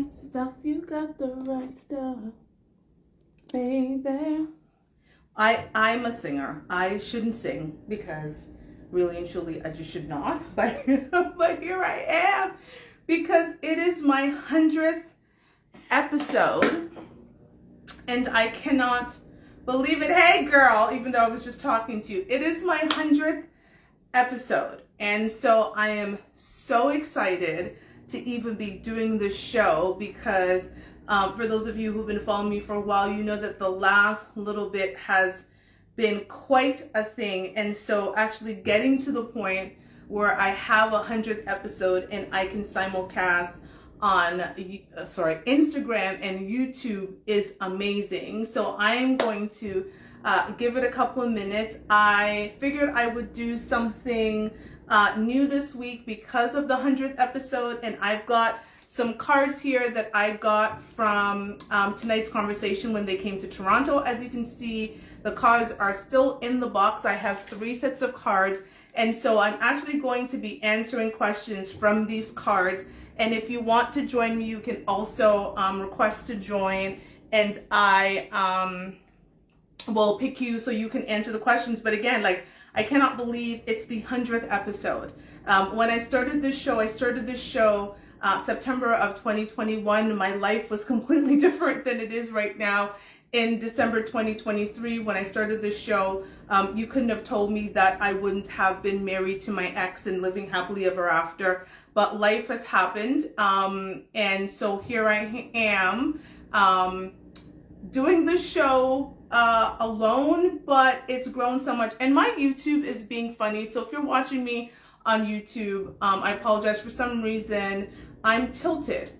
right stuff, you got the right stuff, baby. I'm a singer. I shouldn't sing because really and truly I just should not. But but here I am because it is my 100th episode and I cannot believe it. Hey girl, even though I was just talking to you, it is my 100th episode. And so I am so excited to even be doing this show because for those of you who've been following me for a while, you know that the last little bit has been quite a thing. And so actually getting to the point where I have a 100th episode and I can simulcast on Instagram and YouTube is amazing. So I am going to give it a couple of minutes. I figured I would do something new this week because of the 100th episode, and I've got some cards here that I got from tonight's conversation when they came to Toronto. As you can see, the cards are still in the box. I have 3 sets of cards, and so I'm actually going to be answering questions from these cards. And if you want to join me, you can also request to join, and I will pick you so you can answer the questions. But again, like, I cannot believe it's the 100th episode. When I started this show, September of 2021. My life was completely different than it is right now. In December 2023, when I started this show, you couldn't have told me that I wouldn't have been married to my ex and living happily ever after. But life has happened, and so here I am doing this show alone, but it's grown so much. And my YouTube is being funny, so if you're watching me on YouTube, I apologize. For some reason, I'm tilted.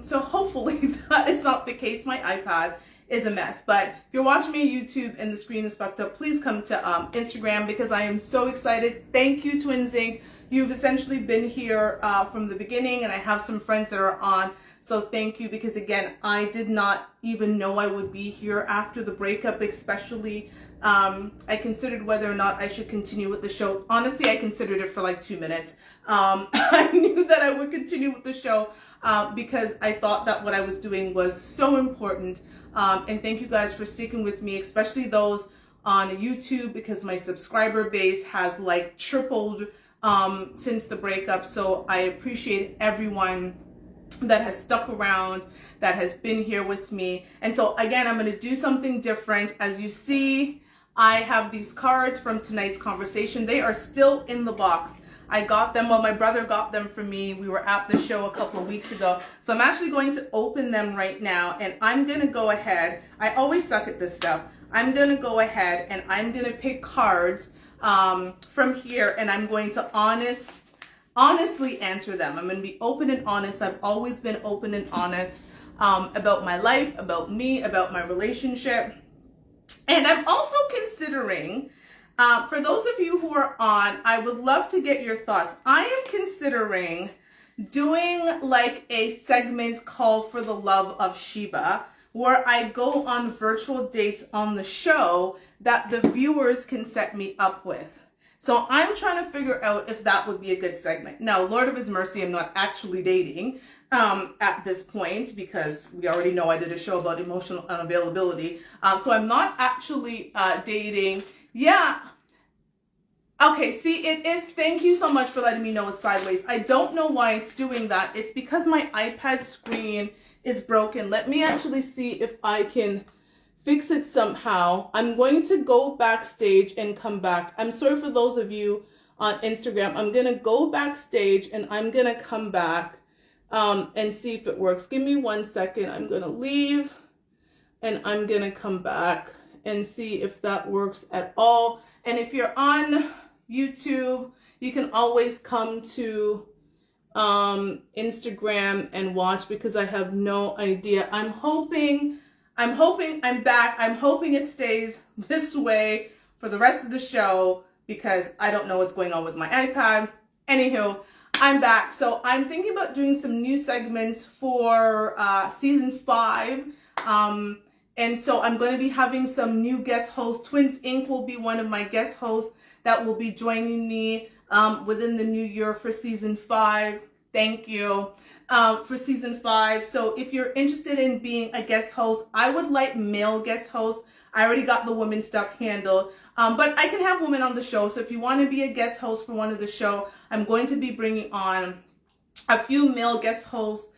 So hopefully that is not the case. My iPad is a mess. But if you're watching me on YouTube and the screen is fucked up, please come to Instagram because I am so excited. Thank you, Twins Inc. You've essentially been here from the beginning, and I have some friends that are on. So thank you, because again, I did not even know I would be here after the breakup, especially. I considered whether or not I should continue with the show. Honestly, I considered it for like 2 minutes. I knew that I would continue with the show because I thought that what I was doing was so important. And thank you guys for sticking with me, especially those on YouTube, because my subscriber base has like tripled since the breakup. So I appreciate everyone that has stuck around, that has been here with me. And so again, I'm going to do something different. As you see, I have these cards from tonight's conversation. They are still in the box. I got them, well, my brother got them for me. We were at the show a couple of weeks ago. So I'm actually going to open them right now, and I'm going to go ahead. I always suck at this stuff. I'm going to go ahead and I'm going to pick cards from here, and I'm going to honestly answer them. I'm going to be open and honest. I've always been open and honest about my life, about me, about my relationship. And I'm also considering, for those of you who are on, I would love to get your thoughts. I am considering doing like a segment called For the Love of Sheba, where I go on virtual dates on the show that the viewers can set me up with. So I'm trying to figure out if that would be a good segment. Now, Lord of His mercy, I'm not actually dating at this point, because we already know I did a show about emotional unavailability. So I'm not actually dating. Yeah. Okay, see, it is. Thank you so much for letting me know it's sideways. I don't know why it's doing that. It's because my iPad screen is broken. Let me actually see if I can fix it somehow. I'm going to go backstage and come back. I'm sorry for those of you on Instagram. I'm going to go backstage and I'm going to come back and see if it works. Give me 1 second. I'm going to leave and I'm going to come back and see if that works at all. And if you're on YouTube, you can always come to Instagram and watch, because I have no idea. I'm hoping I'm back. I'm hoping it stays this way for the rest of the show, because I don't know what's going on with my iPad. Anywho, I'm back. So I'm thinking about doing some new segments for season 5. And so I'm going to be having some new guest hosts. Twins Inc. will be one of my guest hosts that will be joining me within the new year for season 5. Thank you. for season 5. So if you're interested in being a guest host, I would like male guest hosts. I already got the women stuff handled. But I can have women on the show. So if you want to be a guest host for one of the show, I'm going to be bringing on a few male guest hosts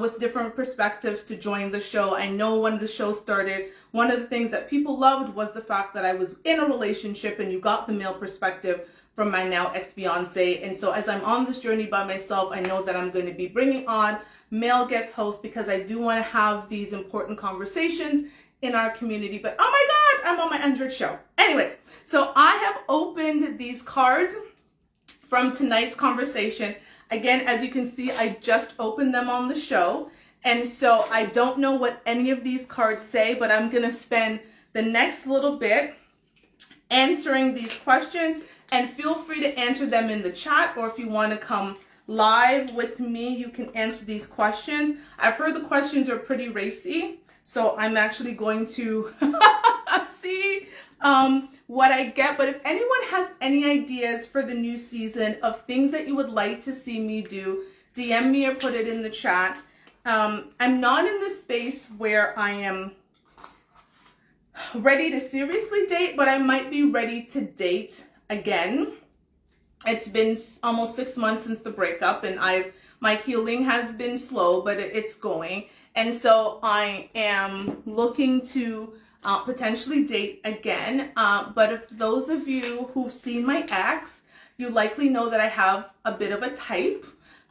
with different perspectives to join the show. I know when the show started, one of the things that people loved was the fact that I was in a relationship and you got the male perspective from my now ex-fiance. And so as I'm on this journey by myself, I know that I'm going to be bringing on male guest hosts because I do want to have these important conversations in our community. But oh my God, I'm on my 100th show. Anyways, so I have opened these cards from tonight's conversation. Again, as you can see, I just opened them on the show. And so I don't know what any of these cards say, but I'm going to spend the next little bit answering these questions. And feel free to answer them in the chat, or if you want to come live with me, you can answer these questions. I've heard the questions are pretty racy, so I'm actually going to see what I get. But if anyone has any ideas for the new season of things that you would like to see me do, DM me or put it in the chat. I'm not in the space where I am ready to seriously date, but I might be ready to date again. It's been almost 6 months since the breakup, and my healing has been slow, but it's going. And so I am looking to potentially date again. But if those of you who've seen my ex, you likely know that I have a bit of a type.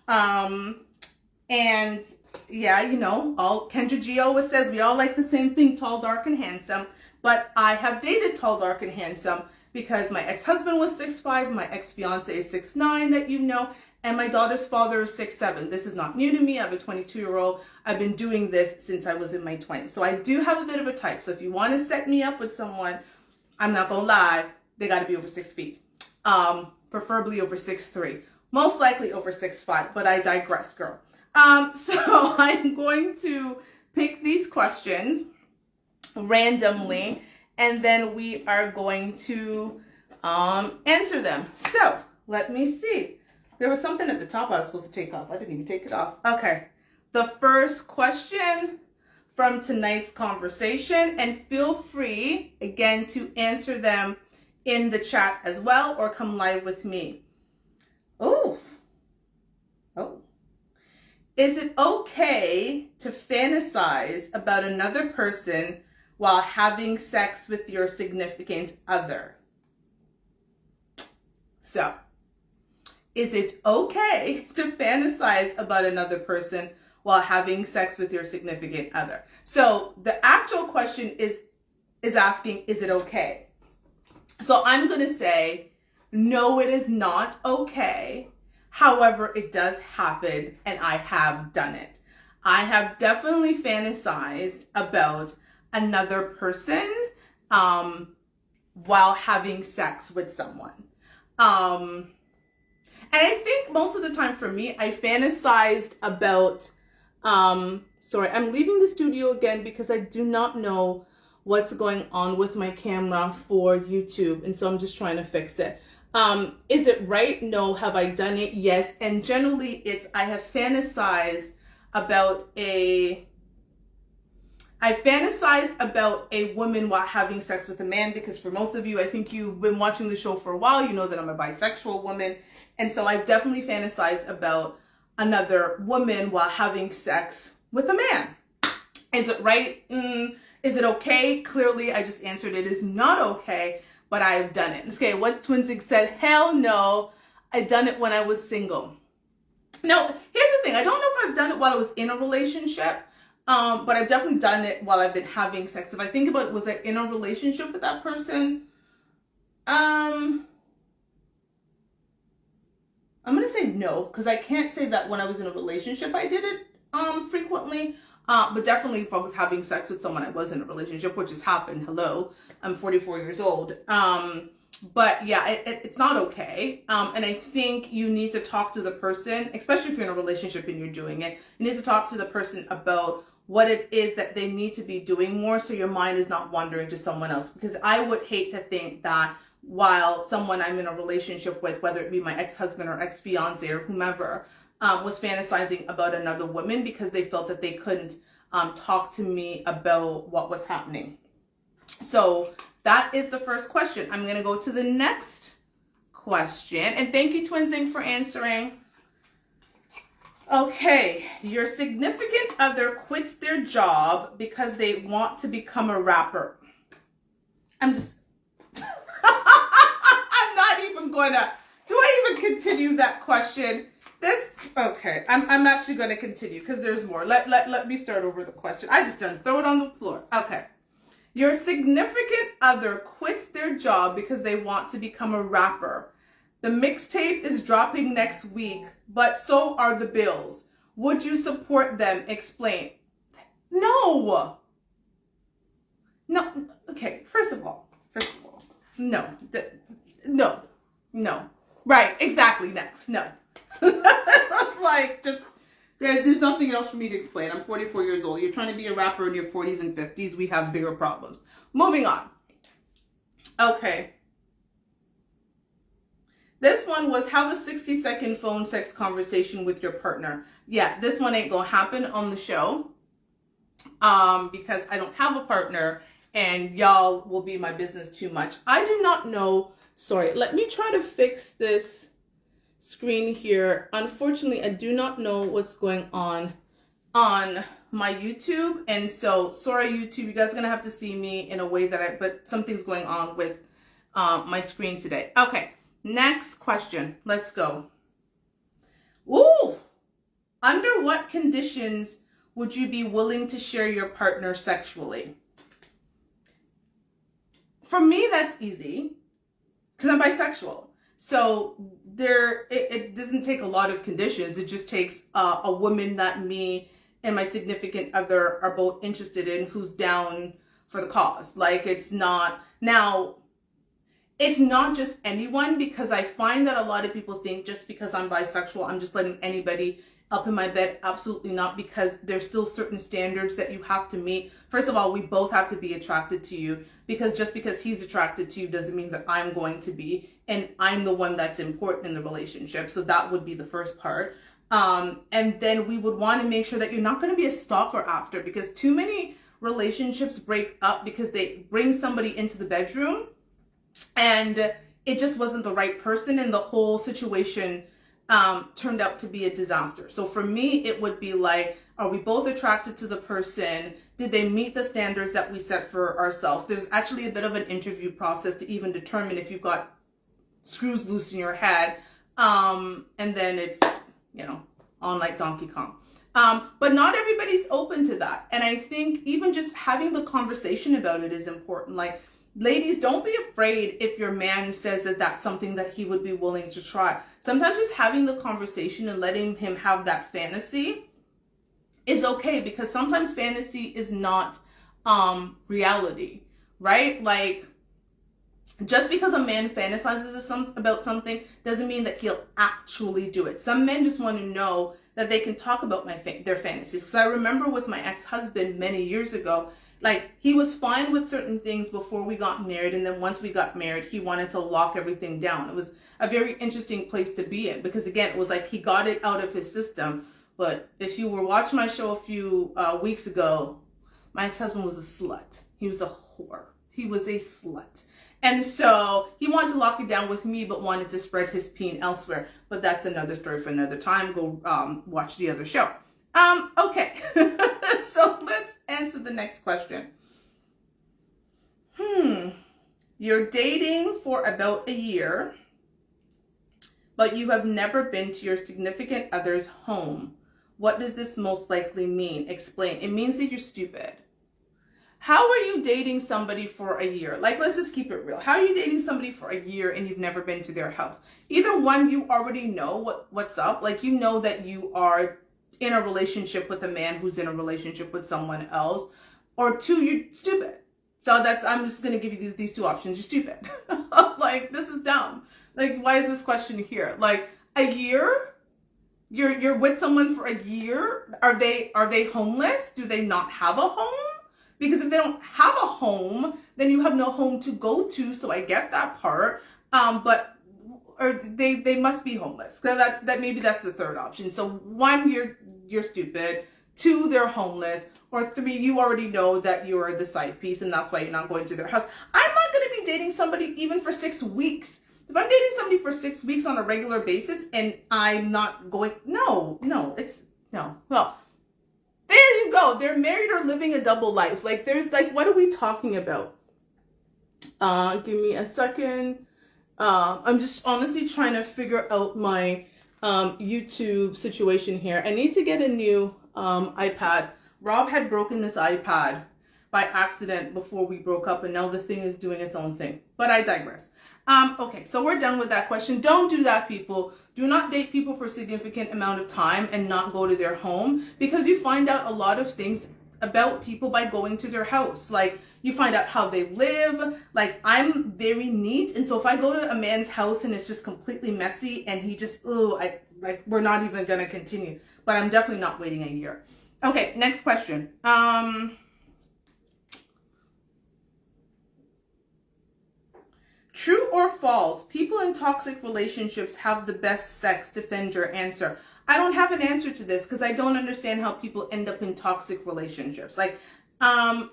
And yeah, you know, Kendra G always says we all like the same thing, tall, dark, and handsome. But I have dated tall, dark, and handsome because my ex-husband was 6'5", my ex-fiance is 6'9", that you know, and my daughter's father is 6'7". This is not new to me. I have a 22-year-old. I've been doing this since I was in my 20s. So I do have a bit of a type. So if you want to set me up with someone, I'm not going to lie, they got to be over 6 feet. Preferably over 6'3". Most likely over 6'5", but I digress, girl. So I'm going to pick these questions randomly, and then we are going to answer them. So let me see. There was something at the top I was supposed to take off. I didn't even take it off. Okay. The first question from tonight's conversation, and feel free again to answer them in the chat as well, or come live with me. Oh. Is it okay to fantasize about another person while having sex with your significant other? So, is it okay to fantasize about another person while having sex with your significant other? So, the actual question is asking, is it okay? So, I'm going to say, no, it is not okay. However, it does happen, and I have done it. I have definitely fantasized about another person while having sex with someone. And I think most of the time for me, I fantasized about, sorry, I'm leaving the studio again because I do not know what's going on with my camera for YouTube. And so I'm just trying to fix it. Is it right? No. Have I done it? Yes. And generally I have fantasized about I fantasized about a woman while having sex with a man, because for most of you, I think you've been watching the show for a while, you know that I'm a bisexual woman. And so I've definitely fantasized about another woman while having sex with a man. Is it right? Is it okay? Clearly, I just answered it is not okay. But I've done it. Okay, what's Twinsig said? Hell no, I done it when I was single. No, here's the thing. I don't know if I've done it while I was in a relationship, but I've definitely done it while I've been having sex. If I think about it, was I in a relationship with that person? I'm gonna say no, because I can't say that when I was in a relationship I did it frequently. But definitely if I was having sex with someone I was in a relationship, which has happened. Hello, I'm 44 years old. But yeah, it's not okay. And I think you need to talk to the person, especially if you're in a relationship and you're doing it. You need to talk to the person about what it is that they need to be doing more, so your mind is not wandering to someone else. Because I would hate to think that while someone I'm in a relationship with, whether it be my ex-husband or ex-fiance or whomever, was fantasizing about another woman because they felt that they couldn't talk to me about what was happening. So that is the first question. I'm going to go to the next question. And thank you, Twinzing, for answering. Okay, your significant other quits their job because they want to become a rapper. I'm just, I'm not even going to, do I even continue that question? Okay, I'm actually going to continue because there's more. Let me start over the question. I just done throw it on the floor. Okay. Your significant other quits their job because they want to become a rapper. The mixtape is dropping next week, but so are the bills. Would you support them? Explain. No. No. Okay, first of all, no. No. Right, exactly, next. No. Like, just, there's nothing else for me to explain. I'm 44 years old. You're trying to be a rapper in your 40s and 50s. We have bigger problems. Moving on. Okay. This one was have a 60-second phone sex conversation with your partner. Yeah, this one ain't gonna happen on the show because I don't have a partner and y'all will be my business too much. I do not know. Sorry, let me try to fix this screen here. Unfortunately, I do not know what's going on my YouTube. And so, sorry, YouTube, you guys are gonna have to see me in a way that but something's going on with my screen today. Okay. Next question. Let's go. Ooh! Under what conditions would you be willing to share your partner sexually? For me, that's easy because I'm bisexual. So it doesn't take a lot of conditions. It just takes a woman that me and my significant other are both interested in who's down for the cause. Like, it's not just anyone, because I find that a lot of people think just because I'm bisexual, I'm just letting anybody up in my bed. Absolutely not, because there's still certain standards that you have to meet. First of all, we both have to be attracted to you, because just because he's attracted to you doesn't mean that I'm going to be, and I'm the one that's important in the relationship. So that would be the first part. And then we would want to make sure that you're not going to be a stalker after, because too many relationships break up because they bring somebody into the bedroom and it just wasn't the right person, and the whole situation turned out to be a disaster. So for me, it would be like, are we both attracted to the person? Did they meet the standards that we set for ourselves? There's actually a bit of an interview process to even determine if you've got screws loose in your head. And then it's, on like Donkey Kong. But not everybody's open to that. And I think even just having the conversation about it is important. Like, ladies, don't be afraid if your man says that that's something that he would be willing to try. Sometimes just having the conversation and letting him have that fantasy is okay, because sometimes fantasy is not reality, right? Like, just because a man fantasizes about something doesn't mean that he'll actually do it. Some men just want to know that they can talk about their fantasies. Because I remember with my ex-husband many years ago, like, he was fine with certain things before we got married, and then once we got married, he wanted to lock everything down. It was a very interesting place to be in, because again, it was like he got it out of his system. But if you were watching my show a few weeks ago, my ex-husband was a slut. He was a whore. He was a slut. And so he wanted to lock it down with me, but wanted to spread his peen elsewhere. But that's another story for another time. Go watch the other show. Okay. So let's answer the next question. You're dating for about a year, but you have never been to your significant other's home. What does this most likely mean? Explain. It means that you're stupid. How are you dating somebody for a year? Like, let's just keep it real. How are you dating somebody for a year and you've never been to their house? Either one, you already know what's up. Like, you know that you are in a relationship with a man who's in a relationship with someone else. Or two, you're stupid. So I'm just going to give you these two options. You're stupid. Like, this is dumb. Like, why is this question here? Like, a year? You're with someone for a year? Are they homeless? Do they not have a home? Because if they don't have a home, then you have no home to go to. So I get that part. But or they must be homeless. Because maybe that's the third option. So 1, you're stupid. 2, they're homeless. Or 3, you already know that you're the side piece and that's why you're not going to their house. I'm not going to be dating somebody even for 6 weeks. If I'm dating somebody for 6 weeks on a regular basis and I'm not going, no. Well, there you go. They're married or living a double life. Like, there's like, what are we talking about? Give me a second. I'm just honestly trying to figure out my YouTube situation here. I need to get a new iPad. Rob had broken this iPad by accident before we broke up, and now the thing is doing its own thing. But I digress. Okay, so we're done with that question. Don't do that, people. Do not date people for a significant amount of time and not go to their home, because you find out a lot of things about people by going to their house. Like, you find out how they live. Like, I'm very neat, and so if I go to a man's house and it's just completely messy and he just, we're not even gonna continue. But I'm definitely not waiting a year. Okay, next question. True or false, people in toxic relationships have the best sex? Defend your answer. I don't have an answer to this because I don't understand how people end up in toxic relationships. Like,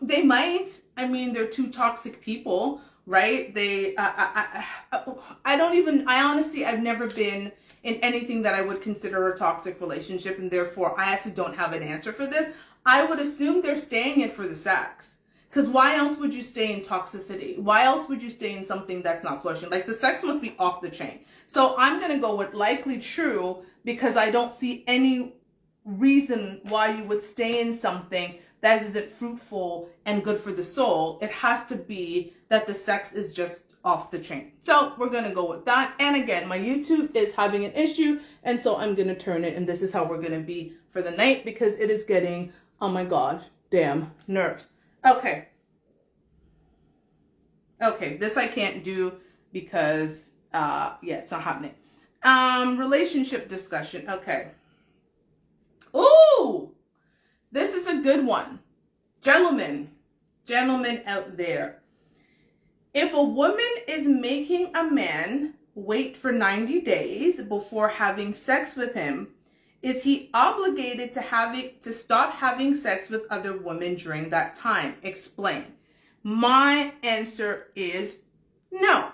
they might. I mean, they're two toxic people, right? I've never been in anything that I would consider a toxic relationship, and therefore I actually don't have an answer for this. I would assume they're staying in for the sex. Because why else would you stay in toxicity? Why else would you stay in something that's not flourishing? Like, the sex must be off the chain. So I'm going to go with likely true, because I don't see any reason why you would stay in something that isn't fruitful and good for the soul. It has to be that the sex is just off the chain. So we're going to go with that. And again, my YouTube is having an issue, and so I'm going to turn it, and this is how we're going to be for the night, because it is getting, oh my gosh, damn nerves. Okay, this I can't do because, yeah, it's not happening. Relationship discussion, okay. Ooh, this is a good one. Gentlemen out there. If a woman is making a man wait for 90 days before having sex with him, is he obligated to stop having sex with other women during that time? Explain. My answer is no.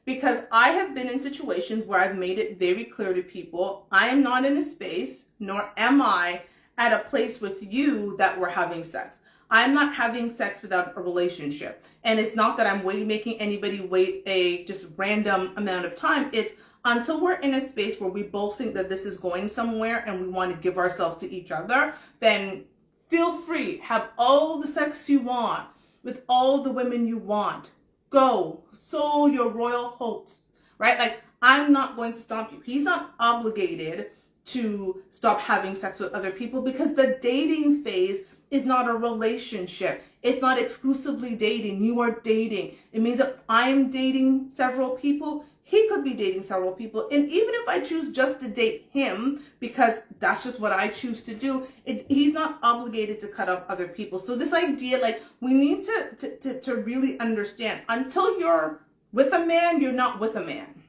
Because I have been in situations where I've made it very clear to people, I am not in a space, nor am I at a place with you that we're having sex. I'm not having sex without a relationship. And it's not that I'm making anybody wait a just random amount of time. It's until we're in a space where we both think that this is going somewhere and we want to give ourselves to each other, then feel free. Have all the sex you want with all the women you want. Go. Sow your royal hopes, right? Like, I'm not going to stop you. He's not obligated to stop having sex with other people, because the dating phase is not a relationship. It's not exclusively dating. You are dating. It means that I'm dating several people. He could be dating several people. And even if I choose just to date him, because that's just what I choose to do, he's not obligated to cut off other people. So this idea, like, we need to really understand, until you're with a man, you're not with a man.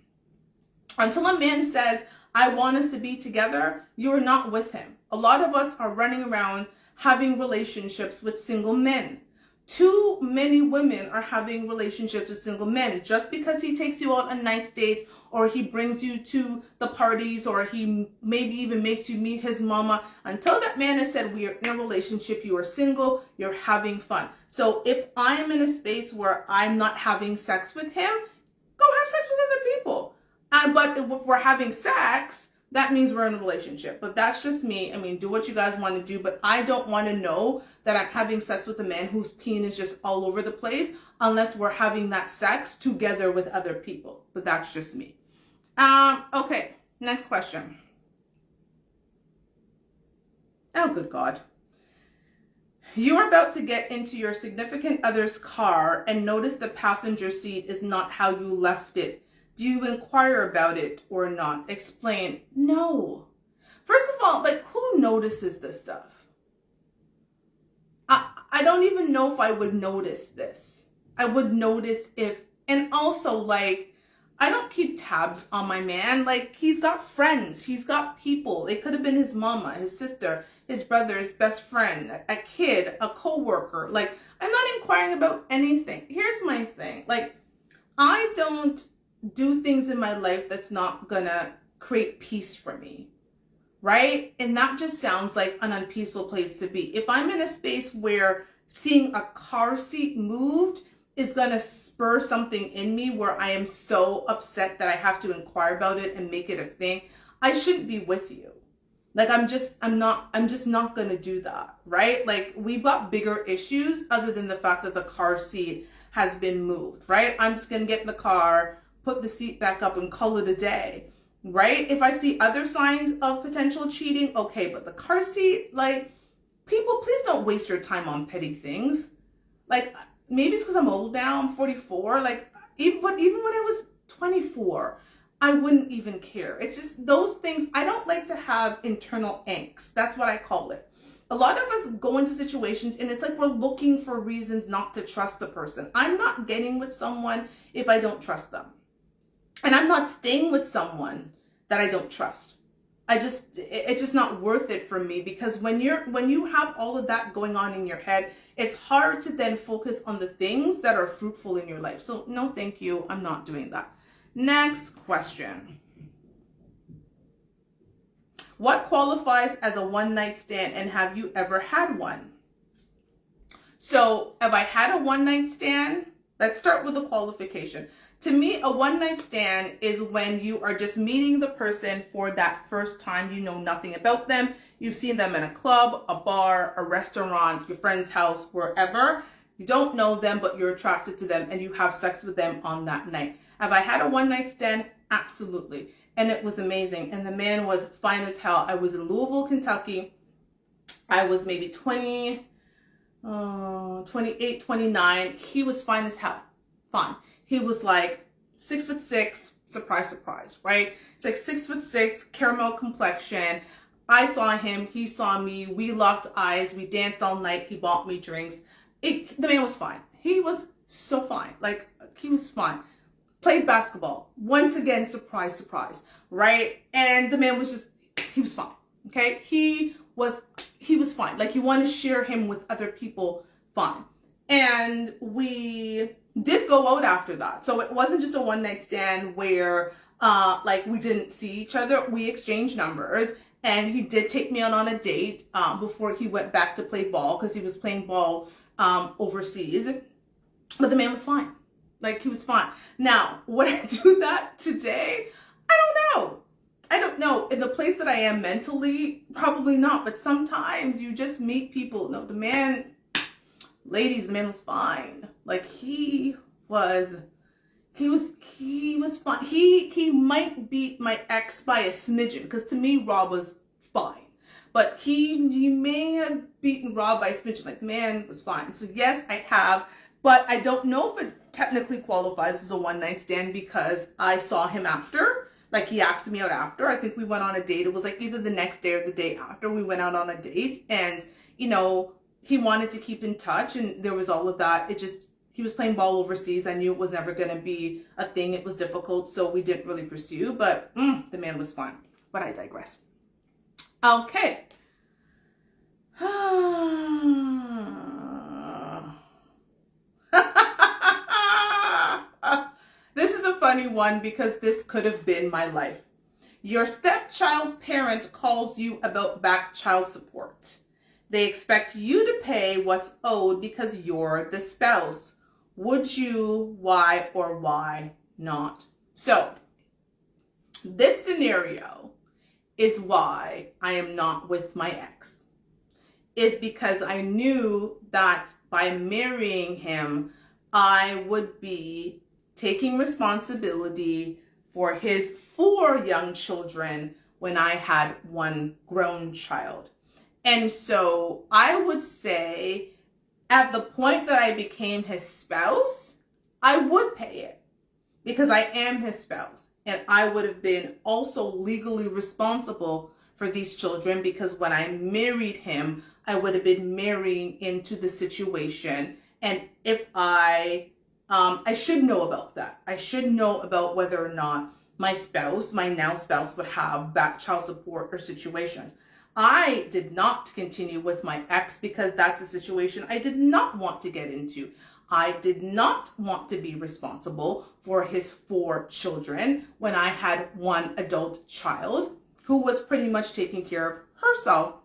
Until a man says, I want us to be together, you're not with him. A lot of us are running around having relationships with single men. Too many women are having relationships with single men. Just because he takes you out on nice dates, or he brings you to the parties, or he maybe even makes you meet his mama, until that man has said we are in a relationship, you are single, you're having fun. So if I am in a space where I'm not having sex with him, go have sex with other people. But if we're having sex, that means we're in a relationship. But that's just me. I mean, do what you guys want to do, but I don't want to know that I'm having sex with a man whose penis is just all over the place, unless we're having that sex together with other people. But that's just me. Okay, next question. Oh, good God. You're about to get into your significant other's car and notice the passenger seat is not how you left it. Do you inquire about it or not? Explain. No. First of all, like, who notices this stuff? I don't even know if I would notice this. I would notice if, and also, like, I don't keep tabs on my man. Like, he's got friends, he's got people. It could have been his mama, his sister, his brother, his best friend, a kid, a co-worker. Like, I'm not inquiring about anything. Here's my thing. Like, I don't do things in my life that's not gonna create peace for me, right? And that just sounds like an unpeaceful place to be. If I'm in a space where seeing a car seat moved is gonna spur something in me where I am so upset that I have to inquire about it and make it a thing, I shouldn't be with you. Like, I'm just not gonna do that, right? Like, we've got bigger issues other than the fact that the car seat has been moved, right? I'm just gonna get in the car, put the seat back up and call it a day, right? If I see other signs of potential cheating, okay, but the car seat, like, people, please don't waste your time on petty things. Like, maybe it's because I'm old now, I'm 44, like, even when I was 24, I wouldn't even care. It's just those things. I don't like to have internal angst. That's what I call it. A lot of us go into situations and it's like we're looking for reasons not to trust the person. I'm not getting with someone if I don't trust them. And I'm not staying with someone that I don't trust. It's just not worth it for me, because when you have all of that going on in your head, it's hard to then focus on the things that are fruitful in your life. So no, thank you. I'm not doing that. Next question. What qualifies as a one-night stand, and have you ever had one? So have I had a one-night stand? Let's start with the qualification. To me, a one-night stand is when you are just meeting the person for that first time. You know nothing about them. You've seen them in a club, a bar, a restaurant, your friend's house, wherever. You don't know them, but you're attracted to them and you have sex with them on that night. Have I had a one-night stand? Absolutely. And it was amazing. And the man was fine as hell. I was in Louisville, Kentucky. I was maybe 28, 29. He was fine as hell. Fine. He was like 6'6", surprise, surprise, right? It's like 6'6", caramel complexion. I saw him, he saw me, we locked eyes, we danced all night, he bought me drinks. The man was fine. He was so fine. Like, he was fine. Played basketball. Once again, surprise, surprise, right? And the man was just, he was fine, okay? He was fine. Like, you want to share him with other people, fine. And we did go out after that. So it wasn't just a one-night stand where, like, we didn't see each other. We exchanged numbers, and he did take me out on a date before he went back to play ball, because he was playing ball overseas. But the man was fine. Like, he was fine. Now, would I do that today? I don't know. In the place that I am mentally, probably not. But sometimes you just meet people. No, the man, ladies, the man was fine. Like, he was fine. He might beat my ex by a smidgen, because to me, Rob was fine. But he may have beaten Rob by a smidgen. Like, the man was fine. So yes, I have. But I don't know if it technically qualifies as a one-night stand, because I saw him after. Like, he asked me out after. I think we went on a date. It was like either the next day or the day after we went out on a date. And, you know, he wanted to keep in touch, and there was all of that. He was playing ball overseas. I knew it was never going to be a thing. It was difficult, so we didn't really pursue. But the man was fine. But I digress. Okay. This is a funny one, because this could have been my life. Your stepchild's parent calls you about back child support. They expect you to pay what's owed because you're the spouse. Would you? Why or why not? So, this scenario is why I am not with my ex. Is because I knew that by marrying him, I would be taking responsibility for his 4 young children when I had 1 grown child. And so I would say, at the point that I became his spouse, I would pay it, because I am his spouse, and I would have been also legally responsible for these children, because when I married him, I would have been marrying into the situation. And if I I should know about that. I should know about whether or not my spouse, my now spouse, would have back child support or situations. I did not continue with my ex because that's a situation I did not want to get into. I did not want to be responsible for his 4 children when I had one adult child who was pretty much taking care of herself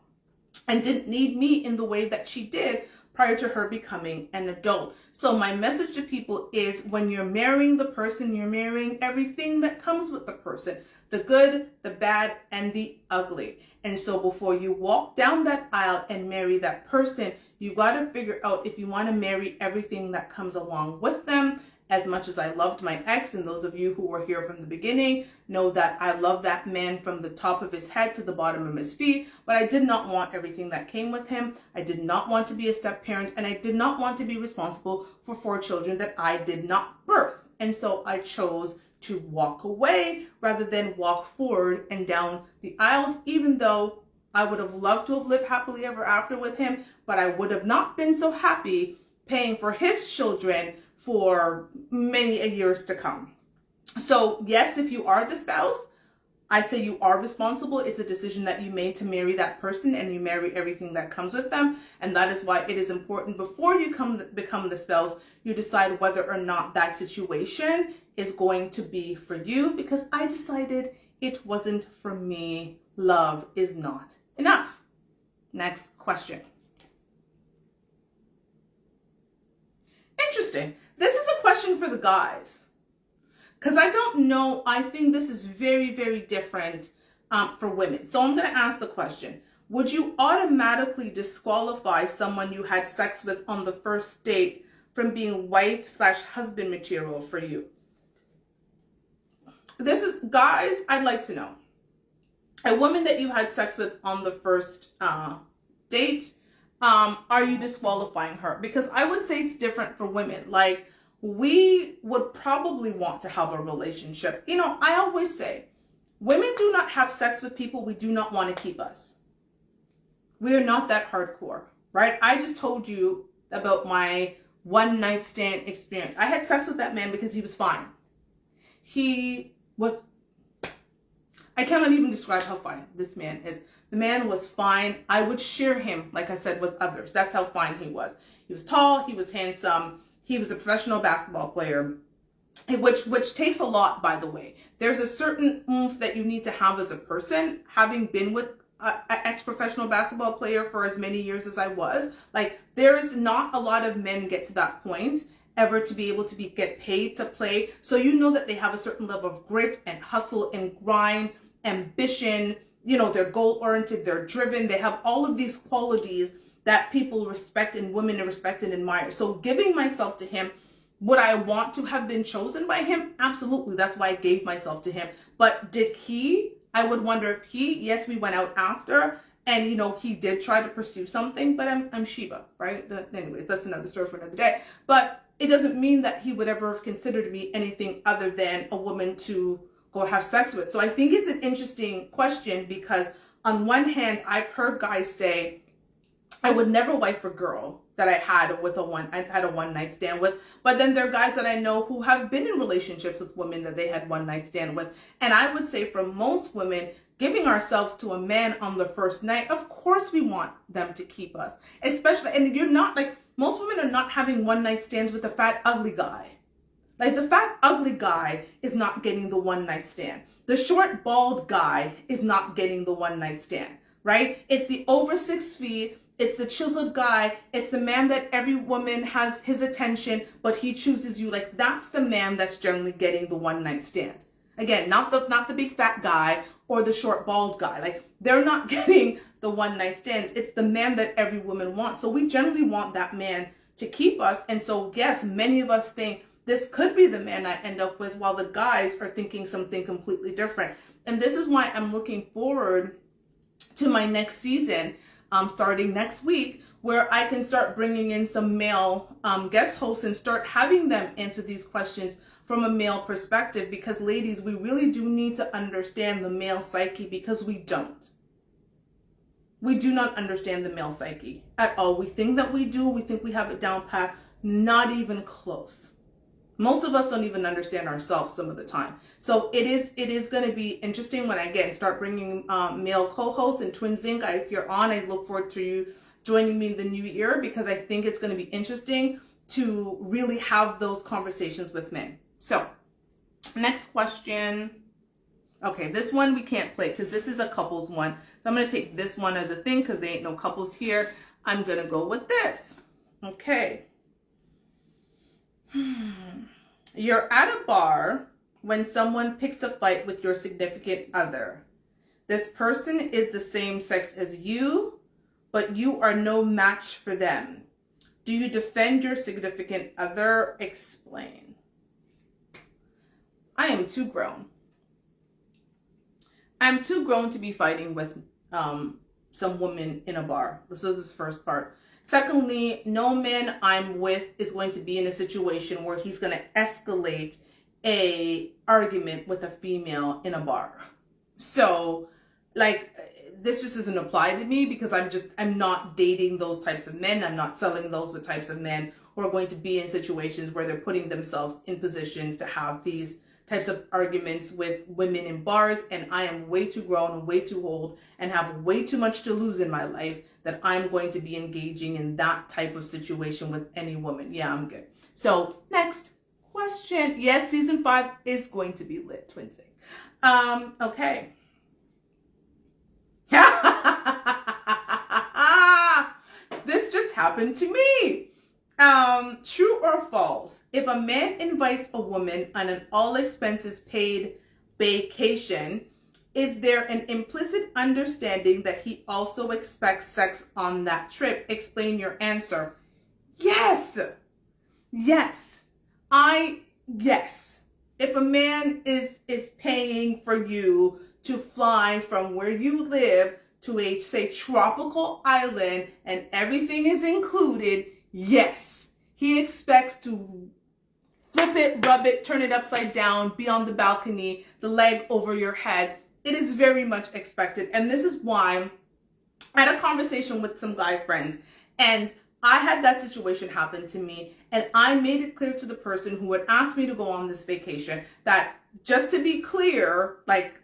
and didn't need me in the way that she did prior to her becoming an adult. So my message to people is, when you're marrying the person, you're marrying everything that comes with the person, the good, the bad, and the ugly. And so before you walk down that aisle and marry that person, you got to figure out if you want to marry everything that comes along with them. As much as I loved my ex, and those of you who were here from the beginning know that I love that man from the top of his head to the bottom of his feet, but I did not want everything that came with him. I did not want to be a step parent, and I did not want to be responsible for 4 children that I did not birth. And so I chose to walk away rather than walk forward and down the aisle, even though I would have loved to have lived happily ever after with him, but I would have not been so happy paying for his children for many years to come. So yes, if you are the spouse, I say you are responsible. It's a decision that you made to marry that person, and you marry everything that comes with them. And that is why it is important, before you become the spouse, you decide whether or not that situation is going to be for you, because I decided it wasn't for me. Love is not enough. Next question. Interesting. This is a question for the guys, because I don't know. I think this is very, very different for women. So I'm going to ask the question: would you automatically disqualify someone you had sex with on the first date from being wife/husband material for you? This is, guys, I'd like to know. A woman that you had sex with on the first date, are you disqualifying her? Because I would say it's different for women. Like, we would probably want to have a relationship. You know, I always say, women do not have sex with people we do not want to keep us. We are not that hardcore, right? I just told you about my one-night stand experience. I had sex with that man because he was fine. He was, I cannot even describe how fine this man is. The man was fine. I would share him, like I said, with others. That's how fine he was. He was tall, he was handsome, he was a professional basketball player, which takes a lot, by the way. There's a certain oomph that you need to have as a person, having been with an ex-professional basketball player for as many years as I was. Like, there is not a lot of men get to that point ever to be able to get paid to play. So you know that they have a certain level of grit and hustle and grind, ambition. You know, they're goal-oriented, they're driven, they have all of these qualities that people respect and women respect and admire. So giving myself to him, would I want to have been chosen by him? Absolutely. That's why I gave myself to him. But did he? I would wonder if he, yes, we went out after, and, you know, he did try to pursue something, but I'm Sheba, right? Anyways, that's another story for another day. But it doesn't mean that he would ever have considered me anything other than a woman to go have sex with. So I think it's an interesting question, because on one hand, I've heard guys say, I would never wife a girl that I had a one-night stand with. But then there are guys that I know who have been in relationships with women that they had one-night stand with. And I would say for most women, giving ourselves to a man on the first night, of course we want them to keep us. Especially, and you're not, like, most women are not having one-night stands with a fat, ugly guy. Like, the fat, ugly guy is not getting the one-night stand. The short, bald guy is not getting the one-night stand, right? It's the over 6 feet, it's the chiseled guy, it's the man that every woman has his attention, but he chooses you. Like, that's the man that's generally getting the one-night stand. Again, not the big fat guy or the short, bald guy. Like, they're not getting the one-night stands. It's the man that every woman wants. So we generally want that man to keep us. And so, yes, many of us think, this could be the man I end up with, while the guys are thinking something completely different. And this is why I'm looking forward to my next season, starting next week, where I can start bringing in some male guest hosts and start having them answer these questions from a male perspective. Because, ladies, we really do need to understand the male psyche, because we don't. We do not understand the male psyche at all. We think that we do. We think we have it down pat. Not even close. Most of us don't even understand ourselves some of the time. So it is going to be interesting when I start bringing male co-hosts and Twin Zinc. If you're on, I look forward to you joining me in the new year, because I think it's going to be interesting to really have those conversations with men. So next question. Okay, this one we can't play because this is a couples one. So I'm going to take this one as a thing because there ain't no couples here. I'm going to go with this. Okay. You're at a bar when someone picks a fight with your significant other. This person is the same sex as you, but you are no match for them. Do you defend your significant other? Explain. I am too grown. I'm too grown to be fighting with some woman in a bar. This is the first part. Secondly, no man I'm with is going to be in a situation where he's going to escalate a argument with a female in a bar. So, like, this just doesn't apply to me because I'm not dating those types of men. I'm not selling those with types of men who are going to be in situations where they're putting themselves in positions to have these types of arguments with women in bars, and I am way too grown and way too old and have way too much to lose in my life that I'm going to be engaging in that type of situation with any woman. Yeah, I'm good. So next question. Yes, season 5 is going to be lit, Twin Zinc. Okay. This just happened to me. True or false? If a man invites a woman on an all expenses paid vacation, is there an implicit understanding that he also expects sex on that trip? Explain your answer. Yes. Yes. Yes. If a man is paying for you to fly from where you live to a, say, tropical island and everything is included, yes, he expects to flip it, rub it, turn it upside down, be on the balcony, the leg over your head. It is very much expected. And this is why I had a conversation with some guy friends, and I had that situation happen to me, and I made it clear to the person who had asked me to go on this vacation that, just to be clear, like,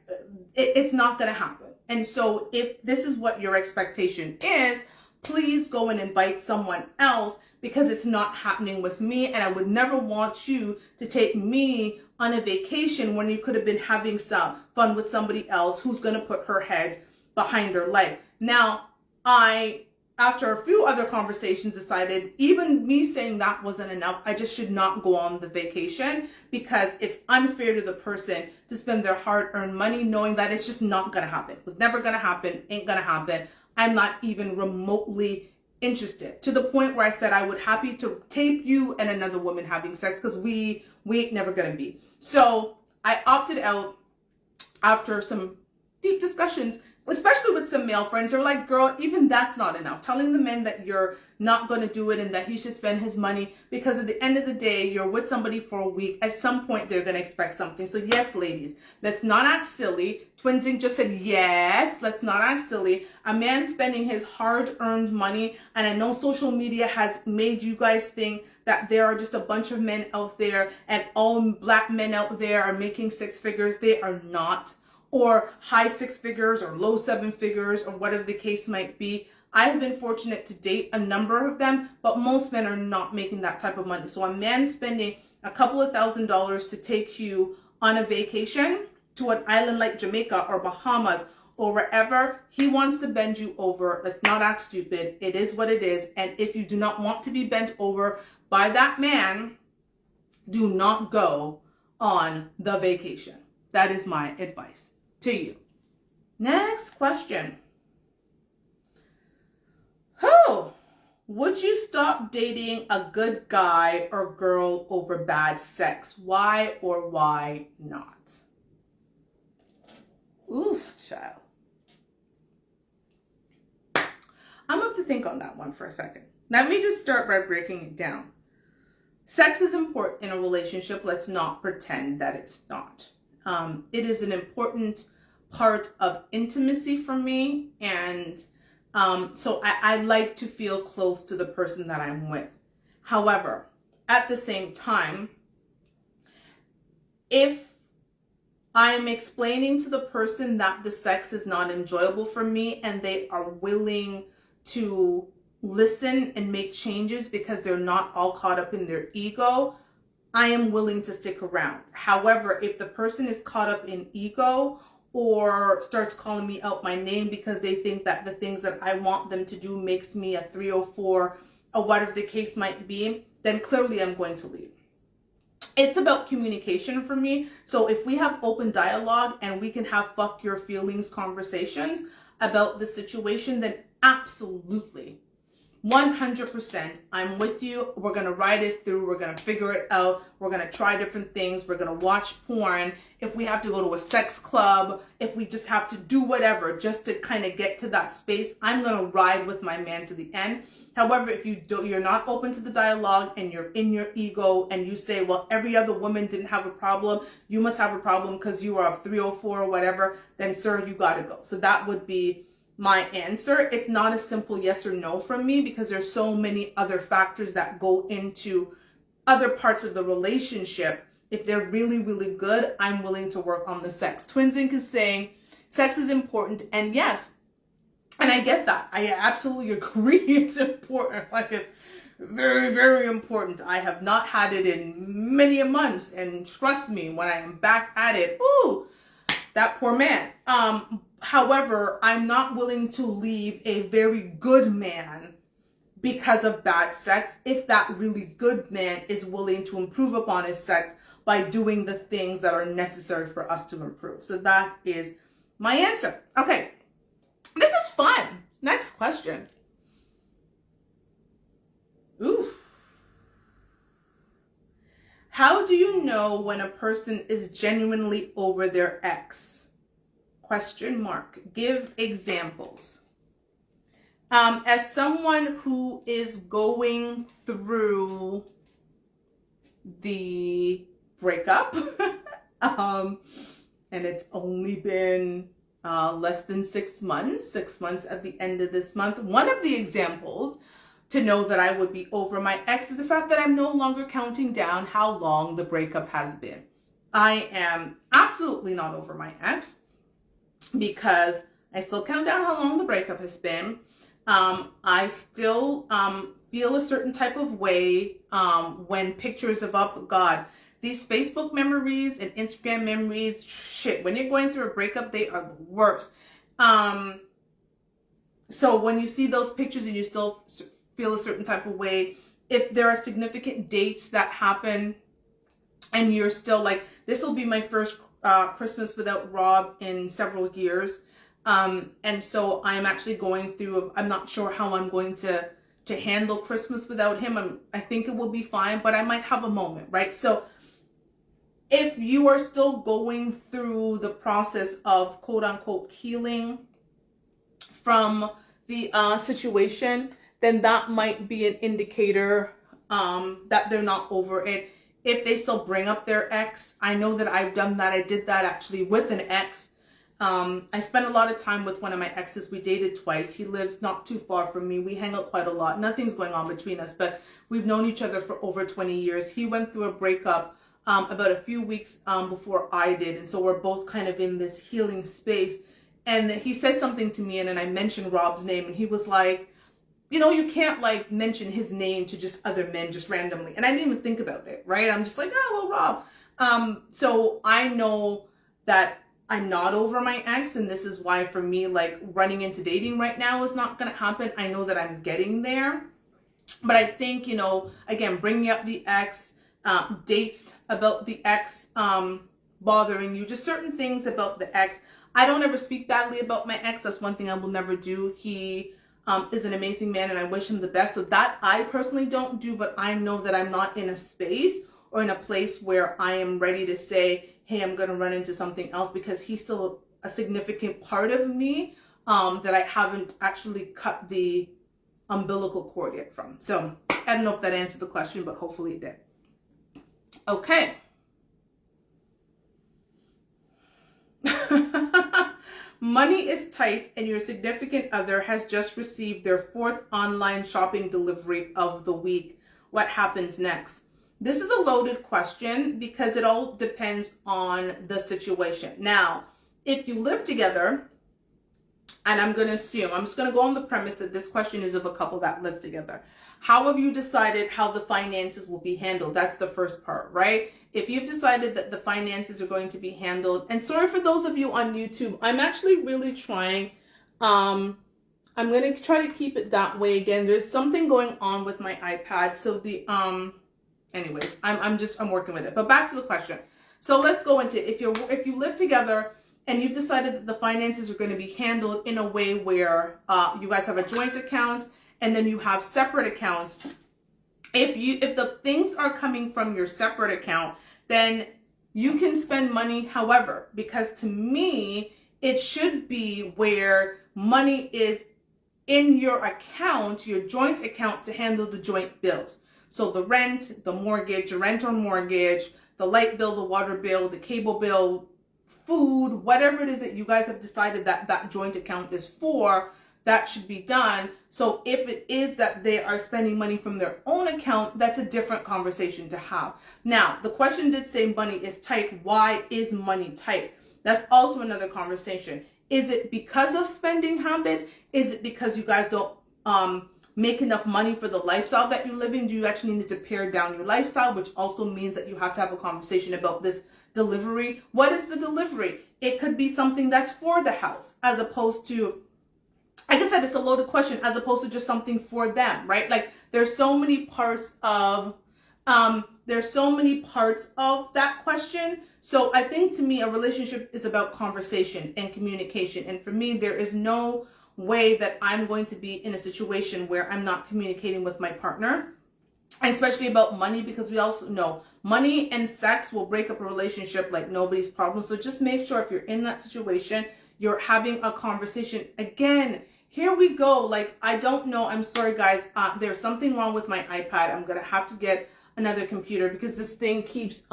it's not going to happen. And so if this is what your expectation is, please go and invite someone else, because it's not happening with me, and I would never want you to take me on a vacation when you could have been having some fun with somebody else who's going to put her head behind her leg. Now, after a few other conversations, decided even me saying that wasn't enough. I just should not go on the vacation, because it's unfair to the person to spend their hard-earned money knowing that it's just not going to happen. It was never going to happen, ain't going to happen. I'm not even remotely interested, to the point where I said I would happy to tape you and another woman having sex, because we ain't never going to be. So I opted out after some deep discussions, especially with some male friends who are like, girl, even that's not enough. Telling the men that you're not going to do it and that he should spend his money, because at the end of the day, you're with somebody for a week. At some point, they're going to expect something. So yes, ladies, let's not act silly. Twin Zinc just said, yes, let's not act silly. A man spending his hard-earned money, and I know social media has made you guys think that there are just a bunch of men out there and all black men out there are making six figures. They are not. Or high six figures or low seven figures, or whatever the case might be. I have been fortunate to date a number of them, but most men are not making that type of money. So a man spending a couple of $1,000s to take you on a vacation to an island like Jamaica or Bahamas or wherever, he wants to bend you over. Let's not act stupid. It is what it is. And if you do not want to be bent over by that man, do not go on the vacation. That is my advice to you. Next question. Who would you stop dating a good guy or girl over bad sex? Why or why not? Oof, child. I'm going to have to think on that one for a second. Let me just start by breaking it down. Sex is important in a relationship. Let's not pretend that it's not. It is an important part of intimacy for me, and so I like to feel close to the person that I'm with. However, at the same time, If I'm explaining to the person that the sex is not enjoyable for me and they are willing to listen and make changes because they're not all caught up in their ego, I am willing to stick around. However, if the person is caught up in ego or starts calling me out my name because they think that the things that I want them to do makes me a 304 or whatever the case might be, then clearly I'm going to leave. It's about communication for me. So if we have open dialogue and we can have fuck your feelings conversations about the situation, then absolutely, 100%, I'm with you. We're going to ride it through. We're going to figure it out. We're going to try different things. We're going to watch porn. If we have to go to a sex club, if we just have to do whatever just to kind of get to that space, I'm going to ride with my man to the end. However, if you're not open to the dialogue and you're in your ego and you say, well, every other woman didn't have a problem, you must have a problem because you are a 304 or whatever, then sir, you got to go. So that would be my answer. It's not a simple yes or no from me because there's so many other factors that go into other parts of the relationship. If they're really, really good, I'm willing to work on the sex. Twins Inc. is saying sex is important, and yes, and I get that. I absolutely agree it's important. Like, it's very, very important. I have not had it in many a months, and trust me, when I am back at it, ooh, that poor man. However, I'm not willing to leave a very good man because of bad sex if that really good man is willing to improve upon his sex by doing the things that are necessary for us to improve. So that is my answer. Okay, this is fun. Next question. Oof. How do you know when a person is genuinely over their ex? Question mark. Give examples. As someone who is going through the breakup, and it's only been less than 6 months, 6 months at the end of this month, one of the examples to know that I would be over my ex is the fact that I'm no longer counting down how long the breakup has been. I am absolutely not over my ex because I still count down how long the breakup has been. I still feel a certain type of way when pictures of, oh God, these Facebook memories and Instagram memories, shit, when you're going through a breakup, they are the worst. So when you see those pictures and you still feel a certain type of way, if there are significant dates that happen and you're still like, this will be my first Christmas without Rob in several years. And so I'm actually going through, I'm not sure how I'm going to handle Christmas without him. I think it will be fine, but I might have a moment, right? So if you are still going through the process of quote unquote healing from the situation, then that might be an indicator that they're not over it. If they still bring up their ex, I know that I've done that. I did that actually with an ex. I spent a lot of time with one of my exes. We dated twice. He lives not too far from me. We hang out quite a lot. Nothing's going on between us, but we've known each other for over 20 years. He went through a breakup about a few weeks before I did. And so we're both kind of in this healing space. And he said something to me, and then I mentioned Rob's name, and he was like, you know, you can't like mention his name to just other men just randomly. And I didn't even think about it, right? I'm just like, oh, well, Rob. So I know that I'm not over my ex, and this is why for me, like, running into dating right now is not going to happen. I know that I'm getting there. But I think, you know, again, bringing up the ex, dates about the ex bothering you, just certain things about the ex. I don't ever speak badly about my ex. That's one thing I will never do. He is an amazing man, and I wish him the best. So that I personally don't do, but I know that I'm not in a space or in a place where I am ready to say, hey, I'm going to run into something else, because he's still a significant part of me that I haven't actually cut the umbilical cord yet from. So I don't know if that answered the question, but hopefully it did. Okay. Money is tight and your significant other has just received their 4th online shopping delivery of the week. What happens next? This is a loaded question because it all depends on the situation. Now, if you live together, and I'm going to assume, I'm just going to go on the premise that this question is of a couple that live together. How have you decided how the finances will be handled? That's the first part, right? If you've decided that the finances are going to be handled, and sorry for those of you on YouTube, I'm actually really trying, I'm going to try to keep it that way. Again, there's something going on with my iPad. So anyways, I'm working with it. But back to the question. So let's go into it. If you live together and you've decided that the finances are going to be handled in a way where you guys have a joint account and then you have separate accounts. If the things are coming from your separate account, then you can spend money however, because to me, it should be where money is in your account, your joint account, to handle the joint bills. So the rent, the mortgage, your rent or mortgage, the light bill, the water bill, the cable bill, food, whatever it is that you guys have decided that that joint account is for, that should be done. So if it is that they are spending money from their own account, that's a different conversation to have. Now, the question did say money is tight. Why is money tight? That's also another conversation. Is it because of spending habits? Is it because you guys don't make enough money for the lifestyle that you live in? Do you actually need to pare down your lifestyle, which also means that you have to have a conversation about this delivery. What is the delivery? It could be something that's for the house, as opposed to, like I said, it's a loaded question, as opposed to just something for them, right? Like there's so many parts of that question. So I think to me, a relationship is about conversation and communication. And for me, there is no way that I'm going to be in a situation where I'm not communicating with my partner, especially about money, because we also know money and sex will break up a relationship like nobody's problem. So just make sure if you're in that situation, you're having a conversation. Again, here we go. Like, I don't know. I'm sorry, guys. There's something wrong with my iPad. I'm going to have to get another computer because this thing keeps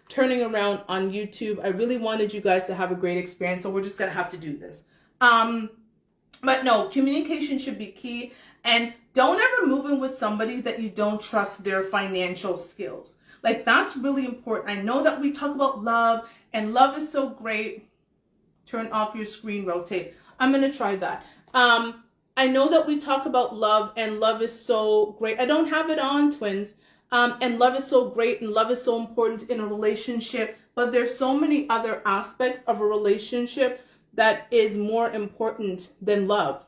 turning around on YouTube. I really wanted you guys to have a great experience, so we're just going to have to do this. But no, communication should be key. And don't ever move in with somebody that you don't trust their financial skills. Like, that's really important. I know that we talk about love, and love is so great. Turn off your screen, rotate. I'm going to try that. I know that we talk about love, and love is so great. I don't have it on, twins. And love is so great, and love is so important in a relationship. But there's so many other aspects of a relationship that is more important than love.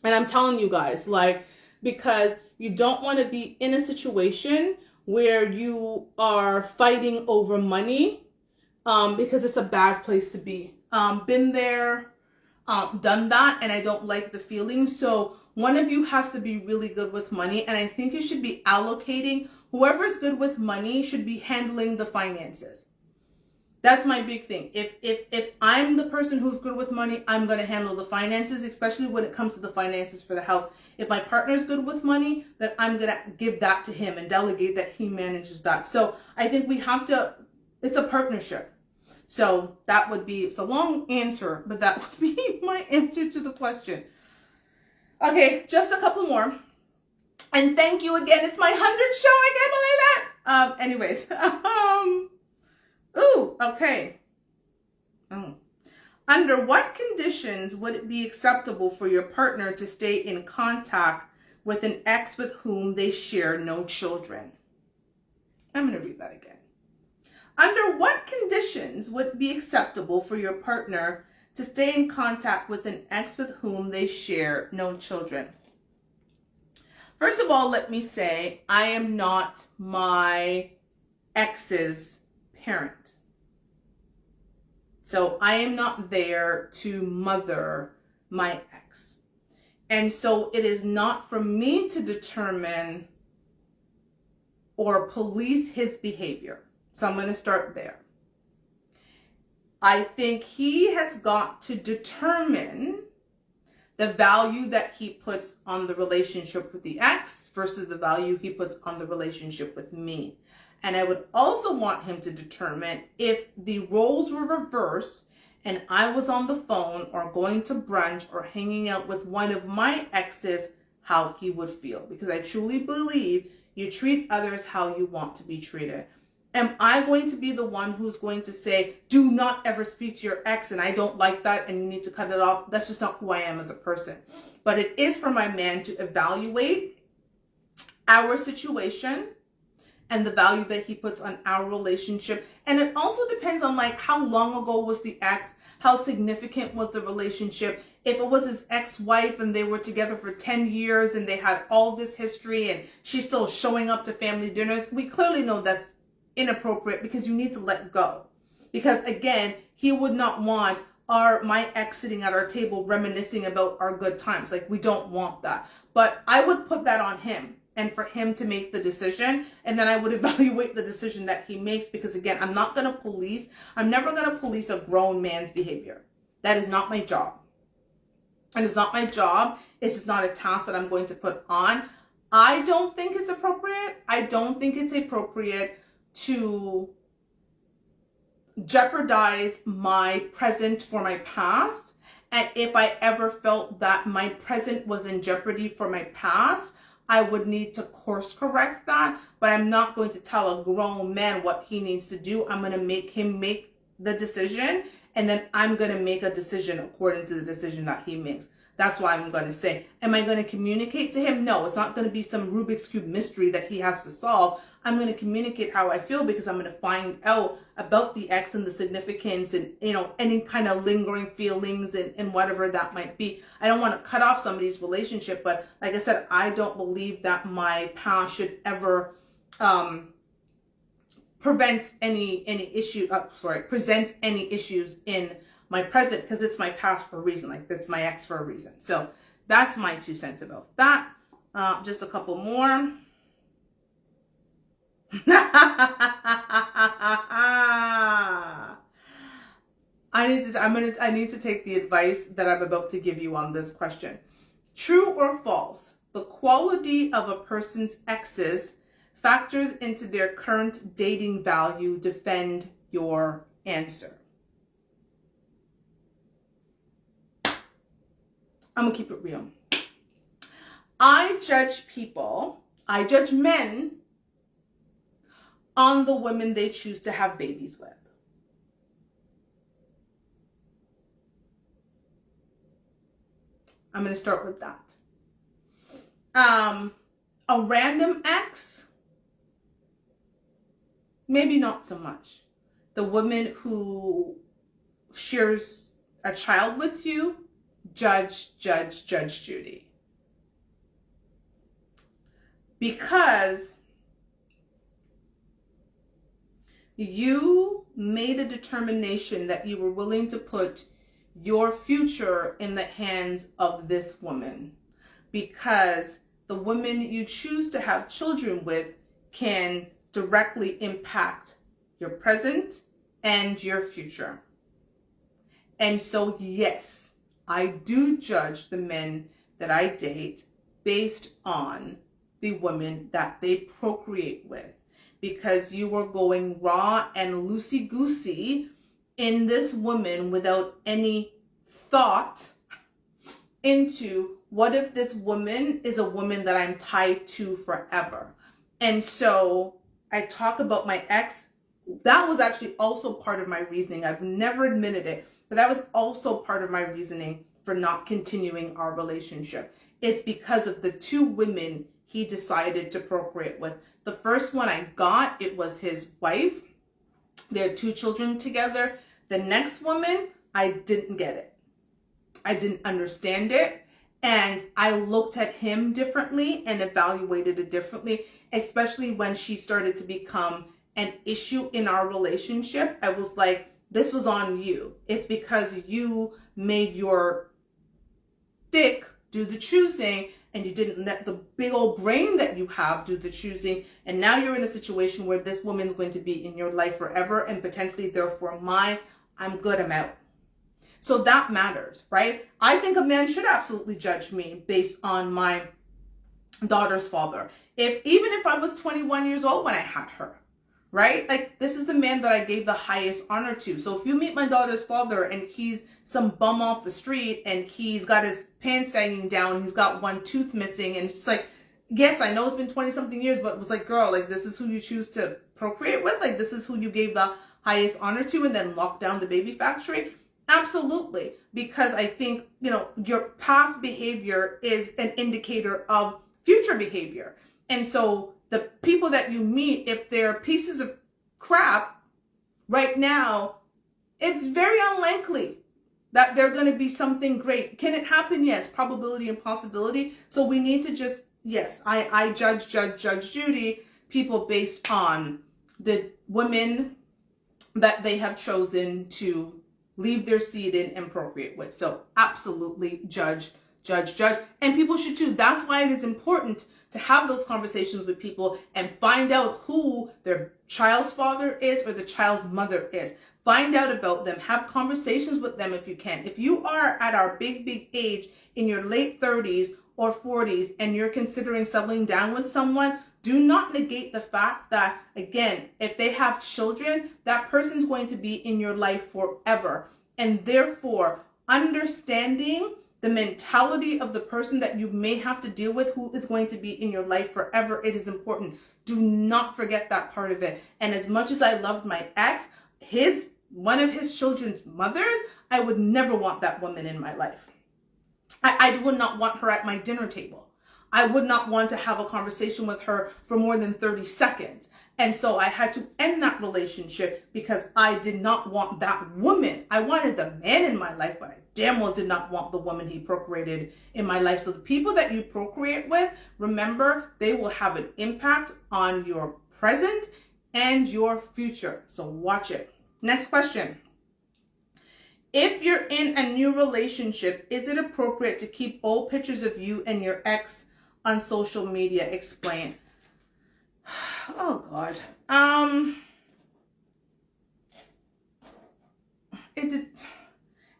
And I'm telling you guys, like, because you don't want to be in a situation where you are fighting over money, because it's a bad place to be. Been there, done that, and I don't like the feeling. So one of you has to be really good with money, and I think you should be allocating. Whoever's good with money should be handling the finances. That's my big thing. If I'm the person who's good with money, I'm going to handle the finances, especially when it comes to the finances for the house. If my partner's good with money, then I'm going to give that to him and delegate that he manages that. So I think we have to, it's a partnership. So that would be, it's a long answer, but that would be my answer to the question. Okay, just a couple more. And thank you again. It's my 100th show. I can't believe that. Ooh, okay. Under what conditions would it be acceptable for your partner to stay in contact with an ex with whom they share no children? I'm going to read that again. Under what conditions would it be acceptable for your partner to stay in contact with an ex with whom they share no children? First of all, let me say, I am not my ex's parent. So I am not there to mother my ex. And so it is not for me to determine or police his behavior. So I'm going to start there. I think he has got to determine the value that he puts on the relationship with the ex versus the value he puts on the relationship with me. And I would also want him to determine if the roles were reversed and I was on the phone or going to brunch or hanging out with one of my exes, how he would feel. Because I truly believe You treat others how you want to be treated. Am I going to be the one who's going to say, do not ever speak to your ex and I don't like that and you need to cut it off? That's just not who I am as a person. But it is for my man to evaluate our situation and the value that he puts on our relationship. And it also depends on like how long ago was the ex, how significant was the relationship. If it was his ex-wife and they were together for 10 years and they had all this history and she's still showing up to family dinners, we clearly know that's inappropriate because you need to let go. Because again, he would not want my ex sitting at our table reminiscing about our good times. Like, we don't want that. But I would put that on him and for him to make the decision. And then I would evaluate the decision that he makes, because again, I'm never going to police a grown man's behavior. That is not my job. And it's not my job. It's just not a task that I'm going to put on. I don't think it's appropriate. I don't think it's appropriate to jeopardize my present for my past. And if I ever felt that my present was in jeopardy for my past, I would need to course correct that. But I'm not going to tell a grown man what he needs to do. I'm going to make him make the decision, and then I'm going to make a decision according to the decision that he makes. That's why I'm going to say, am I going to communicate to him? No, it's not going to be some Rubik's Cube mystery that he has to solve. I'm going to communicate how I feel, because I'm going to find out about the ex and the significance and, you know, any kind of lingering feelings and whatever that might be. I don't want to cut off somebody's relationship, but like I said, I don't believe that my past should ever present any issues in my present, because it's my past for a reason. Like, that's my ex for a reason. So that's my 2 cents about that. Just a couple more. I need to take the advice that I'm about to give you on this question. True or false? The quality of a person's exes factors into their current dating value. Defend your answer. I'm gonna keep it real. I judge men on the women they choose to have babies with. I'm going to start with that. A random ex, maybe not so much. The woman who shares a child with you, Judge Judy. Because you made a determination that you were willing to put your future in the hands of this woman, because the woman you choose to have children with can directly impact your present and your future. And so, yes, I do judge the men that I date based on the women that they procreate with, because you were going raw and loosey-goosey in this woman without any thought into what if this woman is a woman that I'm tied to forever. And so I talk about my ex. That was actually also part of my reasoning. I've never admitted it, but that was also part of my reasoning for not continuing our relationship. It's because of the 2 women he decided to procreate with. The first one I got, it was his wife. They had 2 children together. The next woman, I didn't get it. I didn't understand it. And I looked at him differently and evaluated it differently, especially when she started to become an issue in our relationship. I was like, this was on you. It's because you made your dick do the choosing, and you didn't let the big old brain that you have do the choosing. And now you're in a situation where this woman's going to be in your life forever, and potentially therefore I'm good, I'm out. So that matters, right? I think a man should absolutely judge me based on my daughter's father. Even if I was 21 years old when I had her, right? Like, this is the man that I gave the highest honor to. So if you meet my daughter's father and he's some bum off the street and he's got his pants hanging down, he's got 1 tooth missing, and it's just like, yes, I know it's been 20 something years, but it was like, girl, like this is who you choose to procreate with. Like this is who you gave the highest honor to and then lock down the baby factory. Absolutely. Because I think, you know, your past behavior is an indicator of future behavior. And so the people that you meet, if they're pieces of crap right now, it's very unlikely that they're going to be something great. Can it happen? Yes. Probability and possibility. So we need to just, yes, I judge Judy people based on the women that they have chosen to leave their seed in and procreate with. So absolutely judge. And people should too. That's why it is important to have those conversations with people and find out who their child's father is or the child's mother is. Find out about them. Have conversations with them if you can. If you are at our big age in your late 30s or 40s and you're considering settling down with someone, do not negate the fact that, again, if they have children, that person's going to be in your life forever. And therefore, understanding the mentality of the person that you may have to deal with who is going to be in your life forever, it is important. Do not forget that part of it. And as much as I loved my ex, one of his children's mothers, I would never want that woman in my life. I would not want her at my dinner table. I would not want to have a conversation with her for more than 30 seconds. And so I had to end that relationship because I did not want that woman. I wanted the man in my life, but I damn well did not want the woman he procreated in my life. So the people that you procreate with, remember, they will have an impact on your present and your future. So watch it. Next question. If you're in a new relationship, is it appropriate to keep old pictures of you and your ex on social media? Explain. Oh God. It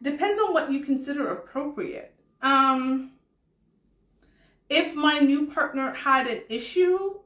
depends on what you consider appropriate. If my new partner had an issue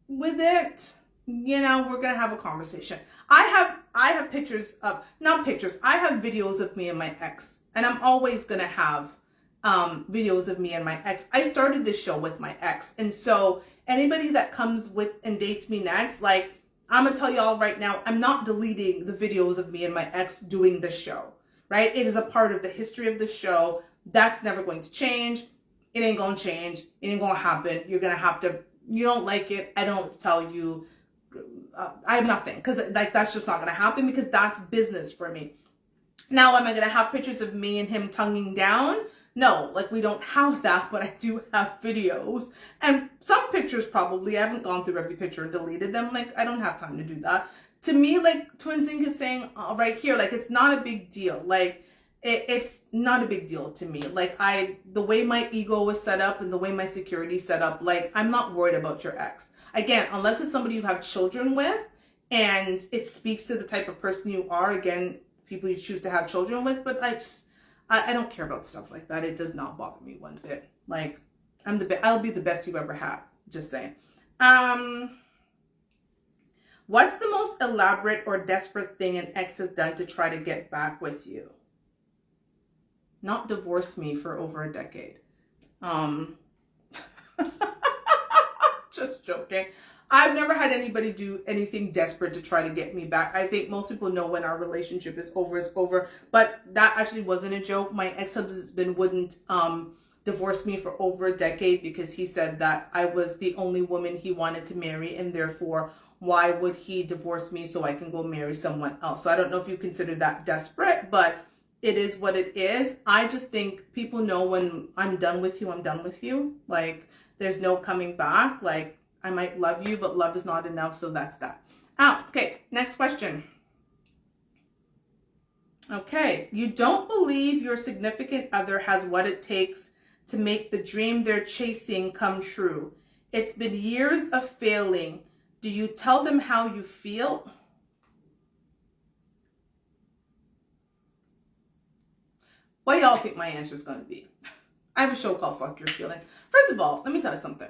with it, you know, we're gonna have a conversation. I have pictures of, not pictures, I have videos of me and my ex, and I'm always gonna have videos of me and my ex. I started this show with my ex, and so anybody that comes with and dates me next, like, I'm gonna tell y'all right now, I'm not deleting the videos of me and my ex doing the show, right? It is a part of the history of the show. That's never going to change. It ain't gonna change. It ain't gonna happen. You're gonna have to, you don't like it, I don't tell you, I have nothing, because like that's just not gonna happen, because that's business for me. Now, am I gonna have pictures of me and him tonguing down? No, like we don't have that, but I do have videos and some pictures. Probably I haven't gone through every picture and deleted them. Like I don't have time to do that. To me, like Twin Zinc is saying right here, like it's not a big deal. Like it's not a big deal to me. Like the way my ego was set up and the way my security set up, like I'm not worried about your ex. Again, unless it's somebody you have children with and it speaks to the type of person you are. Again, people you choose to have children with, but I don't care about stuff like that. It does not bother me one bit. Like I'll be the best you've ever had. Just saying. What's the most elaborate or desperate thing an ex has done to try to get back with you? Not divorce me for over a decade. Just joking. I've never had anybody do anything desperate to try to get me back. I think most people know when our relationship is over, it's over. But that actually wasn't a joke. My ex-husband wouldn't divorce me for over a decade because he said that I was the only woman he wanted to marry, and therefore, why would he divorce me so I can go marry someone else? So I don't know if you consider that desperate, but it is what it is. I just think people know when I'm done with you, I'm done with you. Like, there's no coming back. Like, I might love you, but love is not enough, so that's that. Okay, next question. Okay, you don't believe your significant other has what it takes to make the dream they're chasing come true. It's been years of failing. Do you tell them how you feel? What do y'all think my answer is going to be? I have a show called Fuck Your Feelings. First of all, let me tell you something.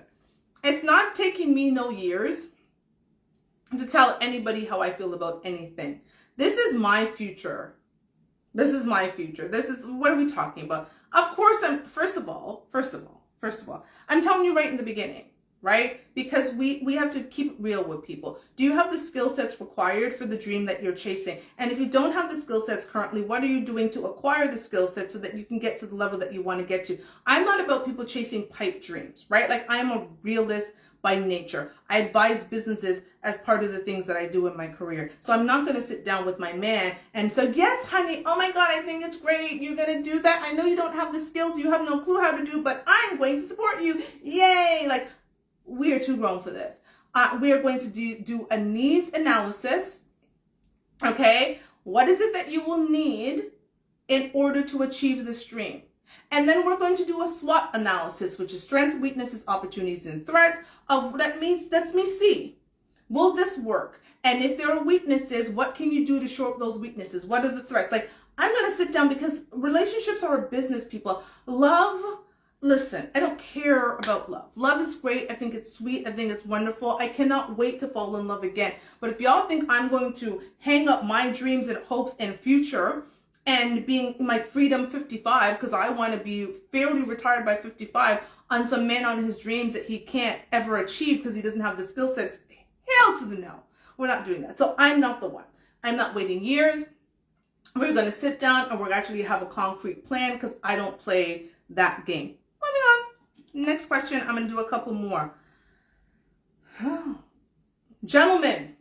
It's not taking me no years to tell anybody how I feel about anything. This is my future. This is my future. This is, what are we talking about? Of course, first of all, I'm telling you right in the beginning, right? Because we have to keep it real with people. Do you have the skill sets required for the dream that you're chasing? And if you don't have the skill sets currently, what are you doing to acquire the skill sets so that you can get to the level that you want to get to? I'm not about people chasing pipe dreams, right? Like, I am a realist by nature. I advise businesses as part of the things that I do in my career. So I'm not going to sit down with my man and say, yes, honey, oh my God, I think it's great. You're going to do that. I know you don't have the skills. You have no clue how to do, but I'm going to support you. Yay. Like, we are too grown for this. We are going to do a needs analysis. Okay. What is it that you will need in order to achieve this dream? And then we're going to do a SWOT analysis, which is strengths, weaknesses, opportunities, and threats of that means lets me see, will this work? And if there are weaknesses, what can you do to shore up those weaknesses? What are the threats? Like, I'm going to sit down because relationships are a business, people. Love, listen, I don't care about love. Love is great. I think it's sweet. I think it's wonderful. I cannot wait to fall in love again. But if y'all think I'm going to hang up my dreams and hopes and future and being my freedom 55, because I want to be fairly retired by 55, on some man on his dreams that he can't ever achieve because he doesn't have the skill set, hell to the no. We're not doing that. So I'm not the one. I'm not waiting years. We're going to sit down and we're actually have a concrete plan because I don't play that game. Moving on. Next question. I'm going to do a couple more. Gentlemen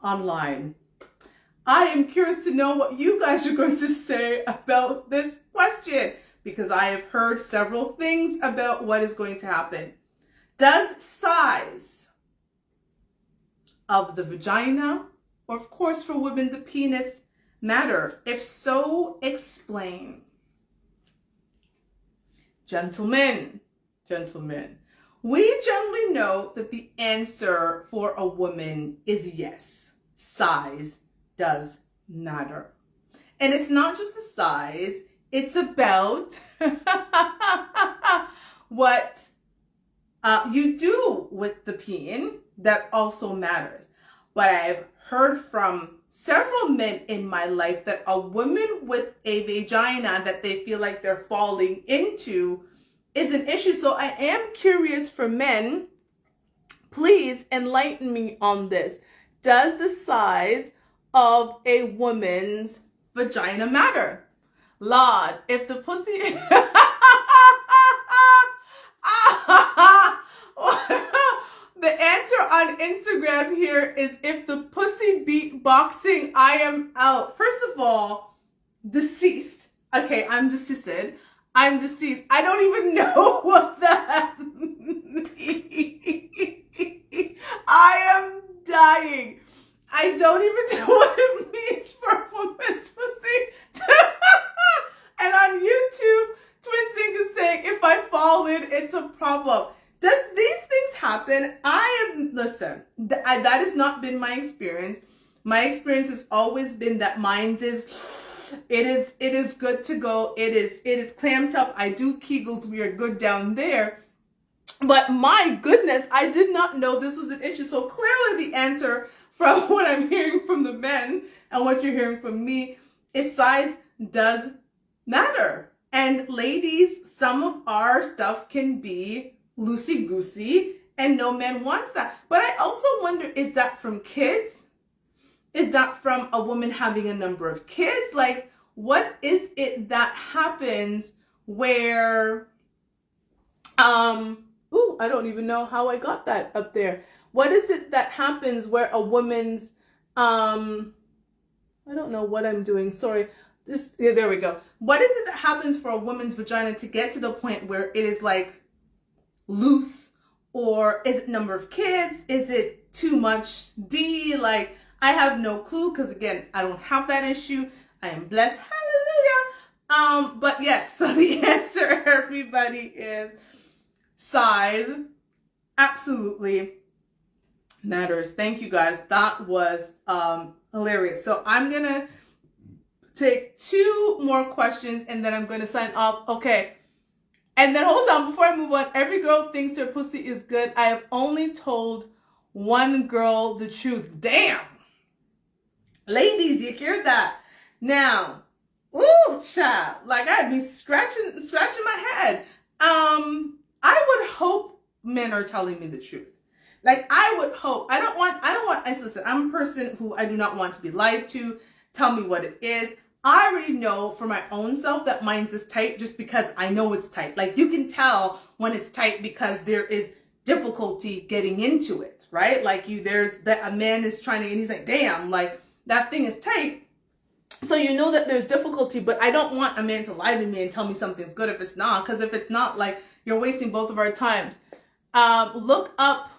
online. I am curious to know what you guys are going to say about this question because I have heard several things about what is going to happen. Does size of the vagina, or of course for women, the penis, matter? If so, explain. Gentlemen, we generally know that the answer for a woman is yes. Size does matter. And it's not just the size, it's about what you do with the peen that also matters. But I've heard from several men in my life that a woman with a vagina that they feel like they're falling into is an issue. So I am curious for men, please enlighten me on this. Does the size of a woman's vagina matter? Lord, if the pussy... The answer on Instagram here is if the pussy beat boxing, I am out. First of all, deceased. Okay, I'm deceased. I'm deceased. I don't even know what that means. I am dying. I don't even know what it means for a woman's pussy. And on YouTube, Twin Sink is saying, if I fall in, it's a problem. Does these things happen? Listen, that has not been my experience. My experience has always been that mine's is, it is good to go. It is clamped up. I do Kegels. We are good down there. But my goodness, I did not know this was an issue. So clearly the answer from what I'm hearing from the men and what you're hearing from me is size does matter. And ladies, some of our stuff can be loosey-goosey and no man wants that. But I also wonder, is that from kids? Is that from a woman having a number of kids? Like, what is it that happens where, I don't even know how I got that up there. What is it that happens where a woman's, I don't know what I'm doing. Sorry. There we go. What is it that happens for a woman's vagina to get to the point where it is like loose? Or is it number of kids? Is it too much D? Like, I have no clue because again, I don't have that issue. I am blessed. Hallelujah. But yes, so the answer, everybody, is size absolutely matters. Thank you guys. That was hilarious. So I'm gonna take 2 more questions and then I'm gonna sign off. Okay. And then hold on, before I move on, every girl thinks their pussy is good. I have only told one girl the truth. Damn. Ladies, you hear that? Now, ooh, child, like I'd be scratching my head. I would hope men are telling me the truth. Like, I would hope, listen, I'm a person who I do not want to be lied to. Tell me what it is. I already know for my own self that mine's is tight just because I know it's tight. Like, you can tell when it's tight because there is difficulty getting into it, right? Like, a man is trying to, and he's like, damn, like, that thing is tight. So you know that there's difficulty, but I don't want a man to lie to me and tell me something's good if it's not. Because if it's not, like, you're wasting both of our times. Look up